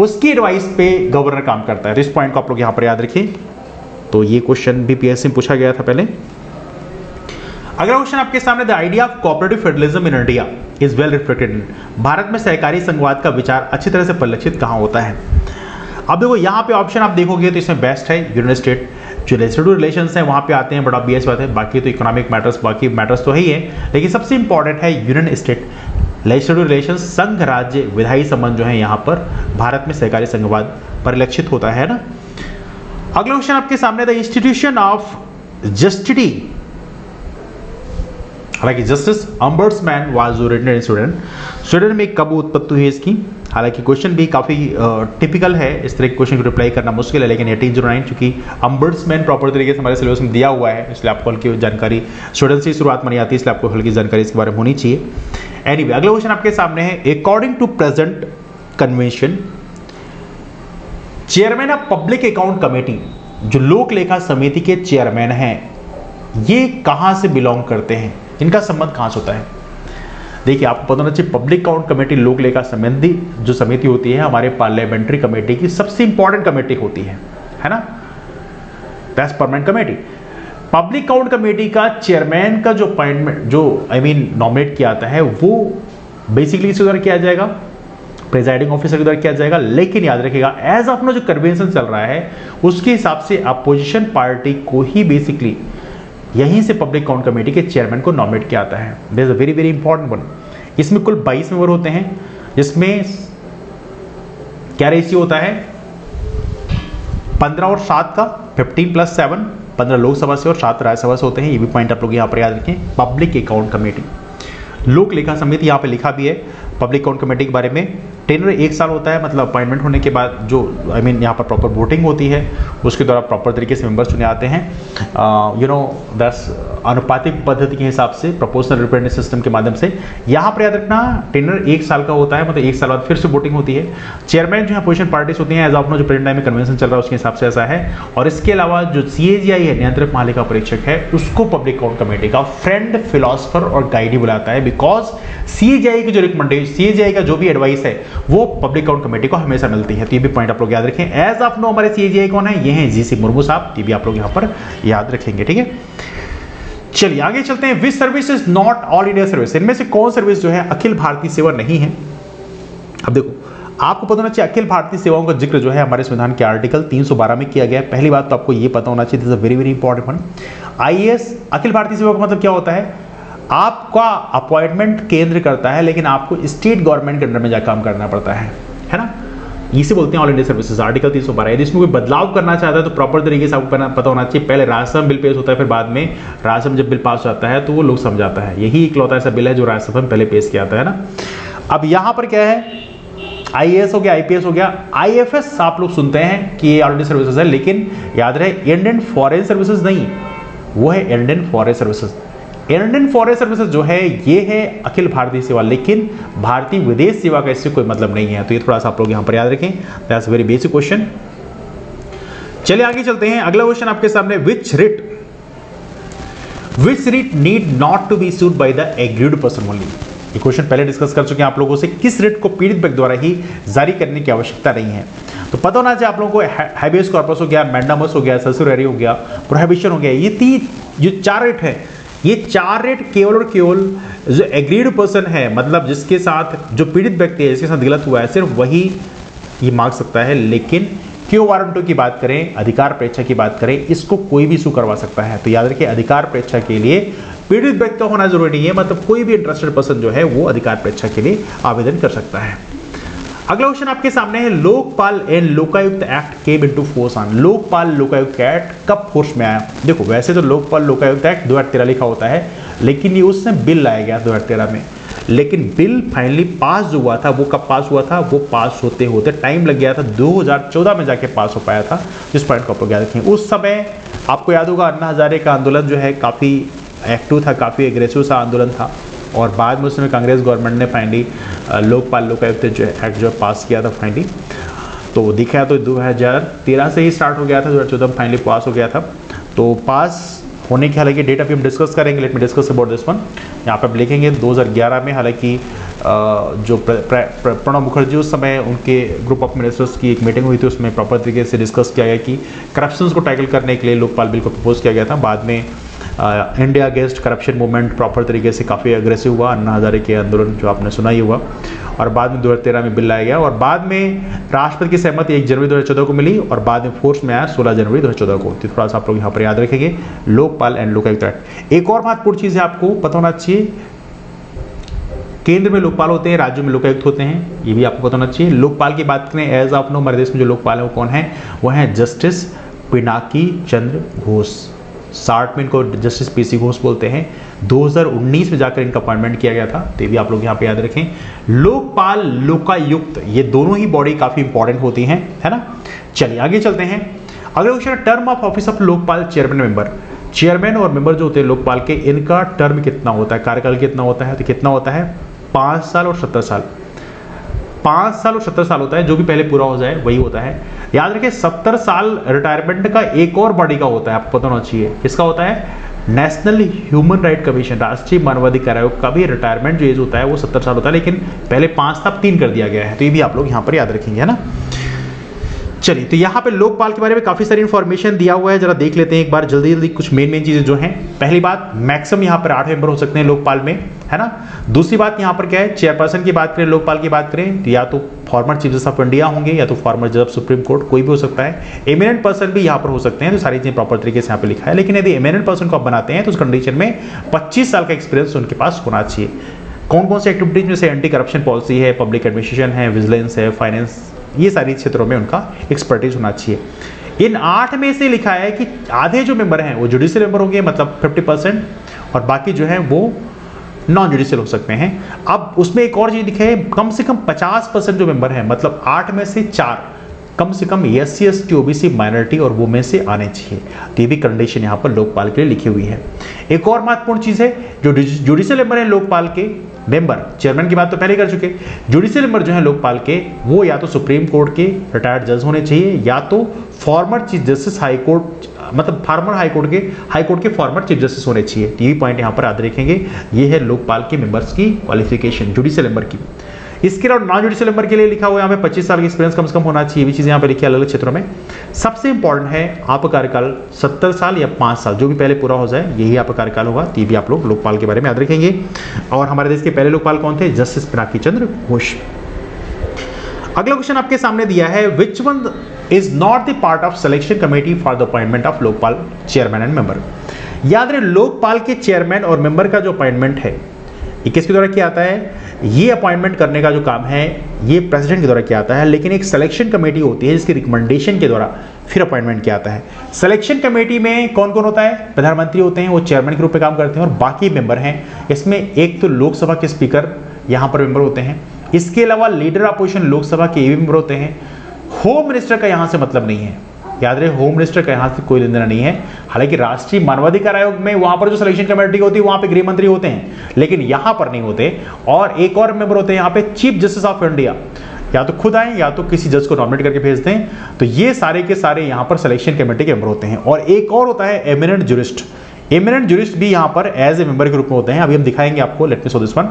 उसकी एडवाइस पे गवर्नर काम करता है। इस पॉइंट को आप लोग यहां पर याद रखिए। तो ये क्वेश्चन भी पीएससी में पूछा गया था पहले। अगला क्वेश्चन आपके सामने, the idea of cooperative federalism in India is well reflected. Bharat में सहकारी संघवाद का विचार अच्छी तरह से परिलक्षित कहां होता है? अब देखो यहाँ पे ऑप्शन आप देखोगे तो इसमें बेस्ट है यूनियन स्टेट। जो लेजिस्लेटिव रिलेशंस हैं वहाँ पे आते हैं, बड़ा ऑब्वियस बात है। बाकी तो इकोनॉमिक मैटर्स, बाकी मैटर्स तो है ही है, लेकिन सबसे इंपॉर्टेंट है यूनियन स्टेट लेजिस्लेटिव रिलेशंस, संघ राज्य विधायी संबंध जो है यहाँ पर भारत में सहकारी संघवाद परिलक्षित होता है ना। अगला क्वेश्चन आपके सामने, द इंस्टीट्यूशन ऑफ जस्टिटी, हालांकि justice ombudsman was originated in Sweden. Sweden में कब उत्पत्ति हुई इसकी? हालांकि क्वेश्चन भी काफी टिपिकल है, इस तरह के क्वेश्चन को रिप्लाई करना मुश्किल है, लेकिन 1809 चूंकि ऑम्बड्समैन प्रॉपर तरीके से हमारे सिलेबस में दिया हुआ है, इसलिए आपको हल्की जानकारी स्वीडन से शुरुआत मानी आती है, इसलिए आपको हल्की जानकारी इसके बारे में होनी चाहिए। एनीवे, अगला क्वेश्चन आपके सामने है, according to present convention chairman of public account committee, जो लोक लेखा समिति के चेयरमैन हैं, ये कहां से बिलोंग करते हैं? इनका संबंध कहां से होता है? देखिए आपको पता होना चाहिए, पब्लिक अकाउंट कमेटी लोक लेखा संबंधी जो समिति होती है हमारे पार्लियामेंट्री कमेटी की सबसे इंपॉर्टेंट कमेटी होती है ना, that's permanent committee. Public account committee का चेयरमैन का जो अपॉइंटमेंट जो नॉमिनेट किया जाता है वो बेसिकली इसके द्वारा किया जाएगा, प्रिजाइडिंग ऑफिसर के द्वारा किया जाएगा। लेकिन याद रखिएगा एज ऑफ नो जो कन्वेंशन चल रहा है उसके हिसाब से अपोजिशन पार्टी को ही बेसिकली यहीं से पब्लिक अकाउंट कमेटी के चेयरमैन को नॉमिनेट किया जाता है। This is a very very important one. इसमें कुल 22 मेंबर होते हैं, जिसमें क्या रेशियो होता है? 15 और 7 का, 15 + 7, 15 लोकसभा से और 7 राज्यसभा से होते हैं। ये भी पॉइंट आप लोग यहाँ पर याद रखें। पब्लिक अकाउंट कमेटी, लोक लेखा समिति, यहाँ पे लिखा भी है पब्लिक अकाउंट कमेटी के बारे में। टेनर 1 साल होता है, मतलब अपॉइंटमेंट होने के बाद जो यहाँ पर प्रॉपर वोटिंग होती है उसके द्वारा प्रॉपर तरीके से मेंबर्स चुने आते हैं। दस अनुपातिक पद्धति के हिसाब से, प्रोपोर्शनल रिप्रेजेंटेटिव सिस्टम के माध्यम से। यहाँ पर याद रखना टेनर 1 साल का होता है, मतलब 1 साल बाद फिर से वोटिंग होती है। चेयरमैन जो है अपोजिशन पार्टीज होती हैं, एज ऑफ नो जो प्रेजेंट टाइम में कन्वेंशन चल रहा है उसके हिसाब से ऐसा है। और इसके अलावा जो CAGI है, नियंत्रक महालेखा परीक्षक है, उसको पब्लिक अकाउंट कमेटी का फ्रेंड, फिलोसफर और गाइड बुलाता है, बिकॉज CAGI की जो रिकमेंडेशन, CAGI का जो भी एडवाइस है वो पब्लिक अकाउंट कमेटी को हमेशा मिलती है। तो ये भी पॉइंट आप लोग याद रखें। एज ऑफ नो हमारे CAGI कौन है? ये हैं GC मुर्मू साहब, ये भी आप लोग यहाँ पर याद रखेंगे, ठीक है। चलिए आगे चलते हैं। Which service is not all India service? इनमें से कौन सर्विस जो है अखिल भारतीय सेवा नहीं है? अब देखो आपको पता होना चाहिए अखिल भारतीय सेवाओं का जिक्र जो है हमारे संविधान के आर्टिकल 312 में किया गया है। पहली बात तो आपको ये पता होना चाहिए, this is a very very important one. IAS Akhil Bharatiya सेवा का मतलब क्या होता है? आपका अपॉइंटमेंट केंद्र करता है, लेकिन आपको स्टेट गवर्नमेंट के अंडर में जाकर काम करना पड़ता है ना। इसे बोलते हैं ऑल इंडिया सर्विसेज, आर्टिकल 312। यदि इसमें कोई बदलाव करना चाहता है तो प्रॉपर तरीके से आपको पता होना चाहिए। पहले राज्यसभा बिल पेश होता है, फिर बाद में राज्यसभा जब बिल पास होता है तो वो लोग समझाता है। यही इकलौता ऐसा बिल है जो राज्यसभा में पहले पेश किया जाता है ना। अब यहाँ पर क्या है? IAS हो गया, IPS हो गया, IFS आप लोग सुनते हैं कि ये ऑल इंडिया सर्विसेज है, लेकिन याद रहे इंडियन फॉरेन सर्विसेज नहीं, वो है Indian foreign services. Indian foreign services जो है ये है अखिल भारतीय सेवा, लेकिन भारतीय विदेश सेवा का इससे कोई मतलब नहीं है। तो ये थोड़ा सा आप लोग यहां पर याद रखें, दैट्स वेरी बेसिक क्वेश्चन। चलिए आगे चलते हैं। अगला क्वेश्चन आपके सामने, which writ need not to be issued by the agreed person only? ये क्वेश्चन पहले डिस्कस कर चुके हैं आप लोगों से, किस रिट को पीड़ित व्यक्ति द्वारा ही जारी करने की आवश्यकता नहीं है। तो पता होना चाहिए आप लोगों को, हैबियस कॉर्पस हो गया, मैंडामस हो गया, सर्सुरेरी हो गया, प्रोहिबिशन हो गया, ये जो 4 रिट है, ये 4 रेट केवल और केवल जो एग्रीड पर्सन है, मतलब जिसके साथ जो पीड़ित व्यक्ति है, जिसके साथ गलत हुआ है, सिर्फ वही ये मांग सकता है। लेकिन क्यों वारंटो की बात करें, अधिकार परीक्षा की बात करें, इसको कोई भी इशू करवा सकता है। तो याद रखिए, अधिकार परीक्षा के लिए पीड़ित व्यक्ति का होना जरूरी नहीं है, मतलब कोई भी इंटरेस्टेड पर्सन जो है वो अधिकार परीक्षा के लिए आवेदन कर सकता है। अगला क्वेश्चन आपके सामने है, Lokpal and Lokayukta act came into force on. Lokpal Lokayukta act कब फोर्स में आया? देखो, वैसे तो लोकपाल लोकायुक्त एक्ट 2013 लिखा होता है, लेकिन ये उससे बिल लाया गया 2013 में। लेकिन बिल फाइनली पास जो हुआ था, वो कब पास हुआ था? वो पास होते होते टाइम लग गया था, 2014 में जाके पास हो पाया था। जिस पॉइंट को आप लोग याद रखें, उस समय आपको याद होगा अन्ना हजारे का आंदोलन जो है काफ़ी एक्टिव था, काफ़ी एग्रेसिव सा आंदोलन था, और बाद में उसमें कांग्रेस गवर्नमेंट ने फाइनली लोकपाल लोकायुक्त जो एक्ट जो पास किया था फाइनली। तो दिखा तो 2013 से ही स्टार्ट हो गया था, 2014 में फाइनली पास हो गया था। तो पास होने की हालांकि डेट अभी हम डिस्कस करेंगे, let me discuss about this one. यहाँ पे आप लिखेंगे 2011 में, हालांकि जो प्रणब मुखर्जी उस समय उनके ग्रुप ऑफ मिनिस्टर्स की एक मीटिंग हुई थी, उसमें प्रॉपर तरीके से डिस्कस किया गया कि करप्शन को टैकल करने के लिए लोकपाल बिल को प्रपोज किया गया था। बाद में India against corruption movement proper तरीके से काफ़ी अग्रेसिव हुआ, अन्ना हजारे के आंदोलन जो आपने सुना ही हुआ, और बाद में 2013 में बिल लाया गया, और बाद में राष्ट्रपति की सहमति 1 जनवरी 2014 को मिली, और बाद में फोर्स में आया 16 जनवरी 2014 को। तो थोड़ा सा आप लोग यहाँ पर याद रखेंगे, लोकपाल एंड लोकायुक्त एक्ट। एक और महत्वपूर्ण चीज़ है, आपको पता होना चाहिए, केंद्र में लोकपाल होते हैं, राज्यों में लोकायुक्त होते हैं, ये भी आपको पता होना चाहिए। लोकपाल की बात करें, एज ऑफ नो हमारे देश में जो लोकपाल है वो कौन है? वो है जस्टिस पिनाकी चंद्र घोष, शॉर्ट में इनको जस्टिस पीसी घोष बोलते हैं। 2019 में जाकर इनका अपॉइंटमेंट किया गया था, तो ये भी आप लोग यहाँ पे याद रखें। लोकपाल लोकायुक्त ये दोनों ही बॉडी काफी इंपॉर्टेंट होती हैं, है ना। चलिए आगे चलते हैं। अगला question, term of office of Lokpal chairman member. Chairman और मेंबर जो होते हैं लोकपाल के, इनका टर्म कितना होता है, कार्यकाल कितना होता है? तो कितना होता है? 5 साल और 70 साल। 5 साल और 70 साल होता है, जो भी पहले पूरा हो जाए वही होता है। याद रखें, 70 साल रिटायरमेंट का एक और बॉडी का होता है, आपको पता होना चाहिए। किसका होता है? नेशनल ह्यूमन राइट कमीशन, राष्ट्रीय मानवाधिकार आयोग का भी रिटायरमेंट जो एज होता है वो 70 साल होता है, लेकिन पहले 5 था, अब 3 कर दिया गया है। तो ये भी आप लोग यहाँ पर याद रखेंगे, है ना। चलिए, तो यहाँ पे लोकपाल के बारे में काफी सारी इंफॉर्मेशन दिया हुआ है, जरा देख लेते हैं एक बार जल्दी जल्दी कुछ मेन चीजें जो हैं। पहली बात, मैक्सिमम यहाँ पर 8 मेंबर हो सकते हैं लोकपाल में, है ना। दूसरी बात यहाँ पर क्या है, चेयरपर्सन की बात करें, लोकपाल की बात करें, तो या तो former chief justice of India होंगे, या तो फॉर्मर जज ऑफ सुप्रीम कोर्ट, कोई भी हो सकता है। एमिनेंट पर्सन भी यहाँ पर हो सकते हैं, तो सारी चीजें प्रॉपर तरीके से यहाँ पे लिखा है। लेकिन यदि एमिनेंट पर्सन को आप बनाते हैं तो उस कंडीशन में 25 साल का एक्सपीरियंस उनके पास होना चाहिए। कौन कौन से एक्टिविटीज में से एंटी करप्शन पॉलिसी है, पब्लिक एडमिनिस्ट्रेशन है, विजिलेंस है, फाइनेंस, ये सारी क्षेत्रों में उनका एक्सपर्टीज होना चाहिए। इन 8 में से लिखा है कि आधे जो मेंबर हैं वो जुडिशियल मेंबर होंगे, मतलब 50%, और बाकी जो है वो नॉन जुडिशियल हो सकते हैं। अब उसमें एक और चीज लिखा है, कम से कम 50% जो मेंबर हैं, मतलब 8 में से 4 कम से कम SC ST OBC माइनॉरिटी और वो में से आने चाहिए। तो ये भी कंडीशन यहाँ पर लोकपाल के लिए लिखी हुई है। एक और महत्वपूर्ण चीज है, जो जुडिशियल मेंबर है लोकपाल के मेंबर, चेयरमैन की बात तो पहले कर चुके, जुडिशियल मेंबर जो है लोकपाल के, वो या तो सुप्रीम कोर्ट के रिटायर्ड जज होने चाहिए, या तो former chief justice high court, मतलब फॉर्मर हाई कोर्ट के फॉर्मर चीफ जस्टिस होने चाहिए। तो ये पॉइंट यहाँ पर याद रखेंगे। ये है लोकपाल के मेंबर्स की क्वालिफिकेशन जुडिशियल मेंबर की। इसके अलावा नॉन जुडिशियल मेंबर के लिए लिखा हुआ है यहाँ पे 25 साल का एक्सपीरियंस कम से कम होना चाहिए। ये भी चीजें यहाँ पे लिखी है अलग अलग क्षेत्रों में। सबसे इंपॉर्टेंट है आपका कार्यकाल 70 साल या 5 साल, जो भी पहले पूरा हो जाए यही आपका कार्यकाल होगा। तो ये भी आप लोग लोकपाल के बारे में याद रखेंगे। और हमारे देश के पहले लोकपाल कौन थे? जस्टिस पिनाकी चंद्र घोष। अगला क्वेश्चन आपके सामने दिया है, which one is not the part of selection committee for the appointment of Lokpal chairman and member. याद रहे, लोकपाल के चेयरमैन और मेंबर का जो अपॉइंटमेंट है ये किसके द्वारा किया आता है? ये अपॉइंटमेंट करने का जो काम है ये प्रेसिडेंट के द्वारा किया आता है, लेकिन एक सिलेक्शन कमेटी होती है जिसकी रिकमेंडेशन के द्वारा फिर अपॉइंटमेंट किया आता है। सिलेक्शन कमेटी में कौन कौन होता है? प्रधानमंत्री होते हैं, वो चेयरमैन के रूप में काम करते हैं, और बाकी मेंबर हैं। इसमें एक तो लोकसभा के स्पीकर यहाँ पर मेंबर होते हैं, इसके अलावा लीडर अपोजिशन लोकसभा के ये मेंबर होते हैं। होम मिनिस्टर का यहाँ से मतलब नहीं है, याद रहे, होम मिनिस्टर का यहाँ से कोई लेना नहीं है। हालांकि राष्ट्रीय मानवाधिकार आयोग में वहां पर जो सिलेक्शन कमेटी होती है वहां पे गृह मंत्री होते हैं, लेकिन यहां पर नहीं होते। और एक और मेंबर होते हैं यहाँ पे चीफ जस्टिस ऑफ इंडिया, या तो खुद आए या तो किसी जज को नॉमिनेट करके भेजते हैं। तो ये सारे के सारे यहाँ पर सिलेक्शन कमेटी के मेंबर होते हैं। और एक और होता है एमिनेंट ज्यूरिस्ट, एमिनेंट ज्यूरिस्ट भी यहाँ पर एज ए मेंबर के रूप में होते हैं, अभी हम दिखाएंगे आपको। Let me show this one.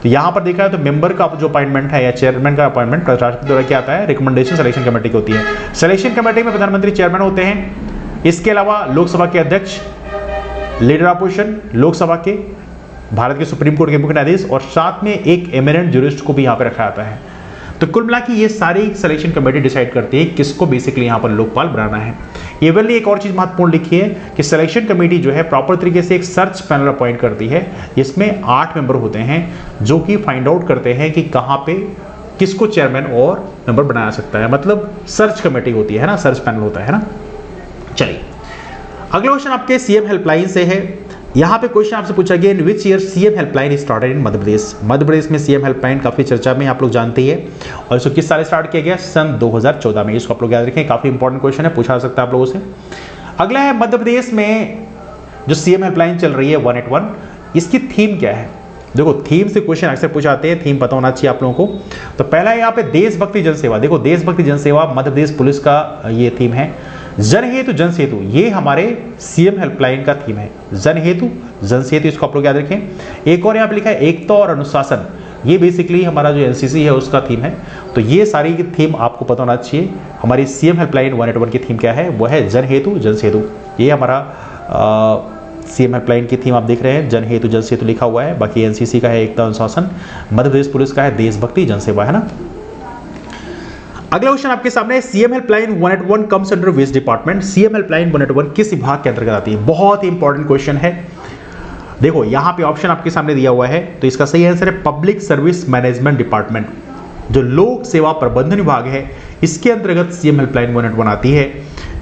तो यहाँ पर देखा है तो मेंबर का जो अपॉइंटमेंट है या चेयरमैन का अपॉइंटमेंट राष्ट्रपति द्वारा क्या आता है, रिकमेंडेशन सिलेक्शन कमेटी की होती है। सिलेक्शन कमेटी में प्रधानमंत्री चेयरमैन होते हैं। इसके अलावा लोकसभा के अध्यक्ष, लीडर ऑपोजिशन लोकसभा के, भारत के सुप्रीम कोर्ट के मुख्य न्यायाधीश और साथ में एक एमिनेंट ज्यूरिस्ट को भी यहाँ पर रखा जाता है। तो कुल मिला के ये सारी सिलेक्शन कमेटी डिसाइड करती है किसको बेसिकली यहाँ पर लोकपाल बनाना है। एवनली एक और चीज महत्वपूर्ण लिखी है कि सिलेक्शन कमेटी जो है प्रॉपर तरीके से एक सर्च पैनल अपॉइंट करती है। इसमें 8 मेंबर होते हैं जो कि फाइंड आउट करते हैं कि कहाँ पे किसको चेयरमैन और मेंबर बनाया सकता है। मतलब सर्च कमेटी होती है ना, सर्च पैनल होता है ना। चलिए अगला क्वेश्चन आपके सीएम हेल्पलाइन से है। यहाँ पे क्वेश्चन आपसे पूछा गया in which year CM helpline started in Madhya Pradesh. Madhya Pradesh में सीएम हेल्पलाइन काफी चर्चा में आप लोग जानते हैं और इसको किस साल स्टार्ट किया गया, सन 2014 में। इसको आप लोग याद रखें, काफी इंपॉर्टेंट क्वेश्चन है, पूछा जा सकता है आप लोगों से। अगला है मध्य प्रदेश में जो सीएम हेल्पलाइन चल रही है 181, इसकी थीम क्या है। देखो थीम से क्वेश्चन अक्सर पूछाते हैं, थीम पता होना चाहिए आप लोगों को। तो पहला है यहाँ पे देशभक्ति जनसेवा। देखो देशभक्ति जनसेवा मध्य प्रदेश पुलिस का ये थीम है। जन हेतु जन सेतु, ये हमारे सीएम हेल्पलाइन का थीम है। जन हेतु जन सेतु, इसको आप लोग याद रखें। एक और यहाँ पे लिखा है एकता और अनुशासन, ये बेसिकली हमारा जो एनसीसी है उसका थीम है। तो ये सारी थीम आपको पता होना चाहिए। हमारी सीएम हेल्पलाइन 181 की थीम क्या है, वो है जन हेतु जन सेतु। ये हमारा सीएम हेल्पलाइन की थीम आप देख रहे हैं, जन हेतु जन सेतु लिखा हुआ है। बाकी एनसीसी का है एकता अनुशासन, मध्य प्रदेश पुलिस का है देशभक्ति जनसेवा, है ना। अगला क्वेश्चन आपके सामने है CM helpline 181 comes under which department. CM helpline 181 किस विभाग के अंतर्गत आती है, बहुत ही इंपॉर्टेंट क्वेश्चन है। देखो यहां पे ऑप्शन आपके सामने दिया हुआ है, तो इसका सही आंसर है पब्लिक सर्विस मैनेजमेंट डिपार्टमेंट। जो लोक सेवा प्रबंधन विभाग है इसके अंतर्गत सीएम हेल्पलाइन 181 आती है।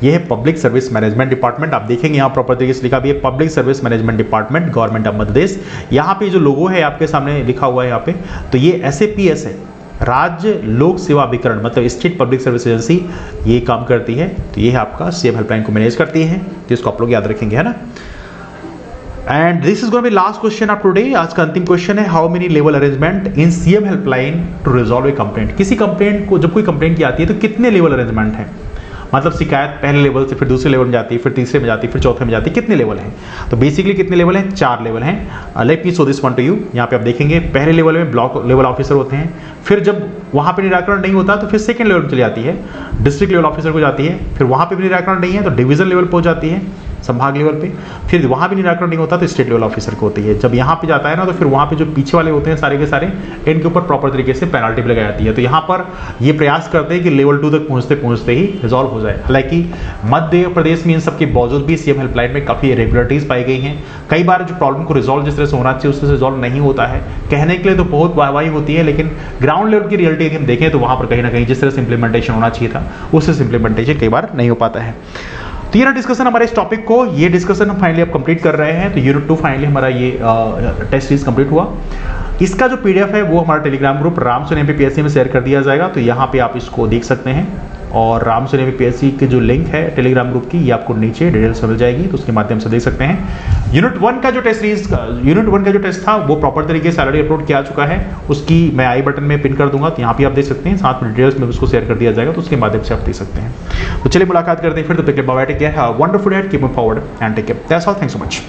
यह है पब्लिक सर्विस मैनेजमेंट डिपार्टमेंट। आप देखेंगे यहाँ प्रॉपर तरीके से लिखा भी है public service management department, government of Madhya Pradesh. यहाँ पे जो लोगो है आपके सामने लिखा हुआ है यहाँ पे, तो ये SAPS है, राज्य लोक सेवा अभिकरण, मतलब स्टेट पब्लिक सर्विस एजेंसी ये काम करती है। तो ये आपका सीएम हेल्पलाइन को मैनेज करती है, तो इसको आप लोग याद रखेंगे, है ना। And this is going to be last question of today. आज का अंतिम क्वेश्चन है how many level arrangement in CM helpline to resolve a complaint. किसी कंप्लेंट को जब कोई कंप्लेंट की आती है तो कितने लेवल अरेंजमेंट है, मतलब शिकायत पहले लेवल से फिर दूसरे लेवल में जाती है, फिर तीसरे में जाती है, फिर चौथे में जाती है, कितने लेवल हैं। तो बेसिकली कितने लेवल हैं, 4 लेवल हैं। Let me show this one two you. यहाँ पे आप देखेंगे पहले लेवल में ब्लॉक लेवल ऑफिसर होते हैं, फिर जब वहाँ पे निराकरण नहीं होता तो फिर सेकंड लेवल में चली जाती है, डिस्ट्रिक्ट लेवल ऑफिसर को जाती है, फिर वहाँ पे भी निराकरण नहीं है तो डिवीजन लेवल पहुँच जाती है, संभाग लेवल पे, फिर वहाँ भी निराकरण नहीं होता तो स्टेट लेवल ऑफिसर को होती है। जब यहाँ पे जाता है ना तो फिर वहाँ पे जो पीछे वाले होते हैं सारे के सारे, इनके ऊपर प्रॉपर तरीके से पेनल्टी भी लगाई जाती है। तो यहाँ पर ये प्रयास करते हैं कि लेवल 2 तक पहुँचते पहुँचते ही रिजॉल्व हो जाए। हालांकि मध्य प्रदेश में इन सबके बावजूद भी सीएम हेल्पलाइन में काफ़ी इरेगुलरिटीज पाई गई हैं। कई बार जो प्रॉब्लम को रिजॉल्व जिस तरह से होना चाहिए उससे रिजॉल्व नहीं होता है। कहने के लिए तो बहुत वाहवाही होती है, लेकिन ग्राउंड लेवल की रियलिटी यदि हम देखें तो वहाँ पर कहीं ना कहीं जिस तरह से इंप्लीमेंटेशन होना चाहिए था उससे इंप्लीमेंटेशन कई बार नहीं हो पाता है। तो ये ना डिस्कशन हमारे इस टॉपिक को, ये डिस्कशन हम फाइनली अब कंप्लीट कर रहे हैं। तो यूनिट 2 फाइनली हमारा ये टेस्ट सीरीज कंप्लीट हुआ। इसका जो PDF है वो हमारा टेलीग्राम ग्रुप रामसोनी MPPSC में शेयर कर दिया जाएगा, तो यहाँ पे आप इसको देख सकते हैं। और रामसोनी MPPSC की जो लिंक है टेलीग्राम ग्रुप की, ये आपको नीचे डिटेल्स में मिल जाएगी, तो उसके माध्यम से देख सकते हैं। यूनिट 1 का जो टेस्ट था वो प्रॉपर तरीके से ऑलरेडी अपलोड किया चुका है, उसकी मैं आई बटन में पिन कर दूंगा, तो यहाँ पे आप देख सकते हैं, साथ में डिटेल्स में उसको शेयर कर दिया जाएगा, तो उसके माध्यम से आप देख सकते हैं। तो चलिए मुलाकात करते हैं फिर, तो take care, have a wonderful day, keep moving forward and take care, that's all, thanks so much.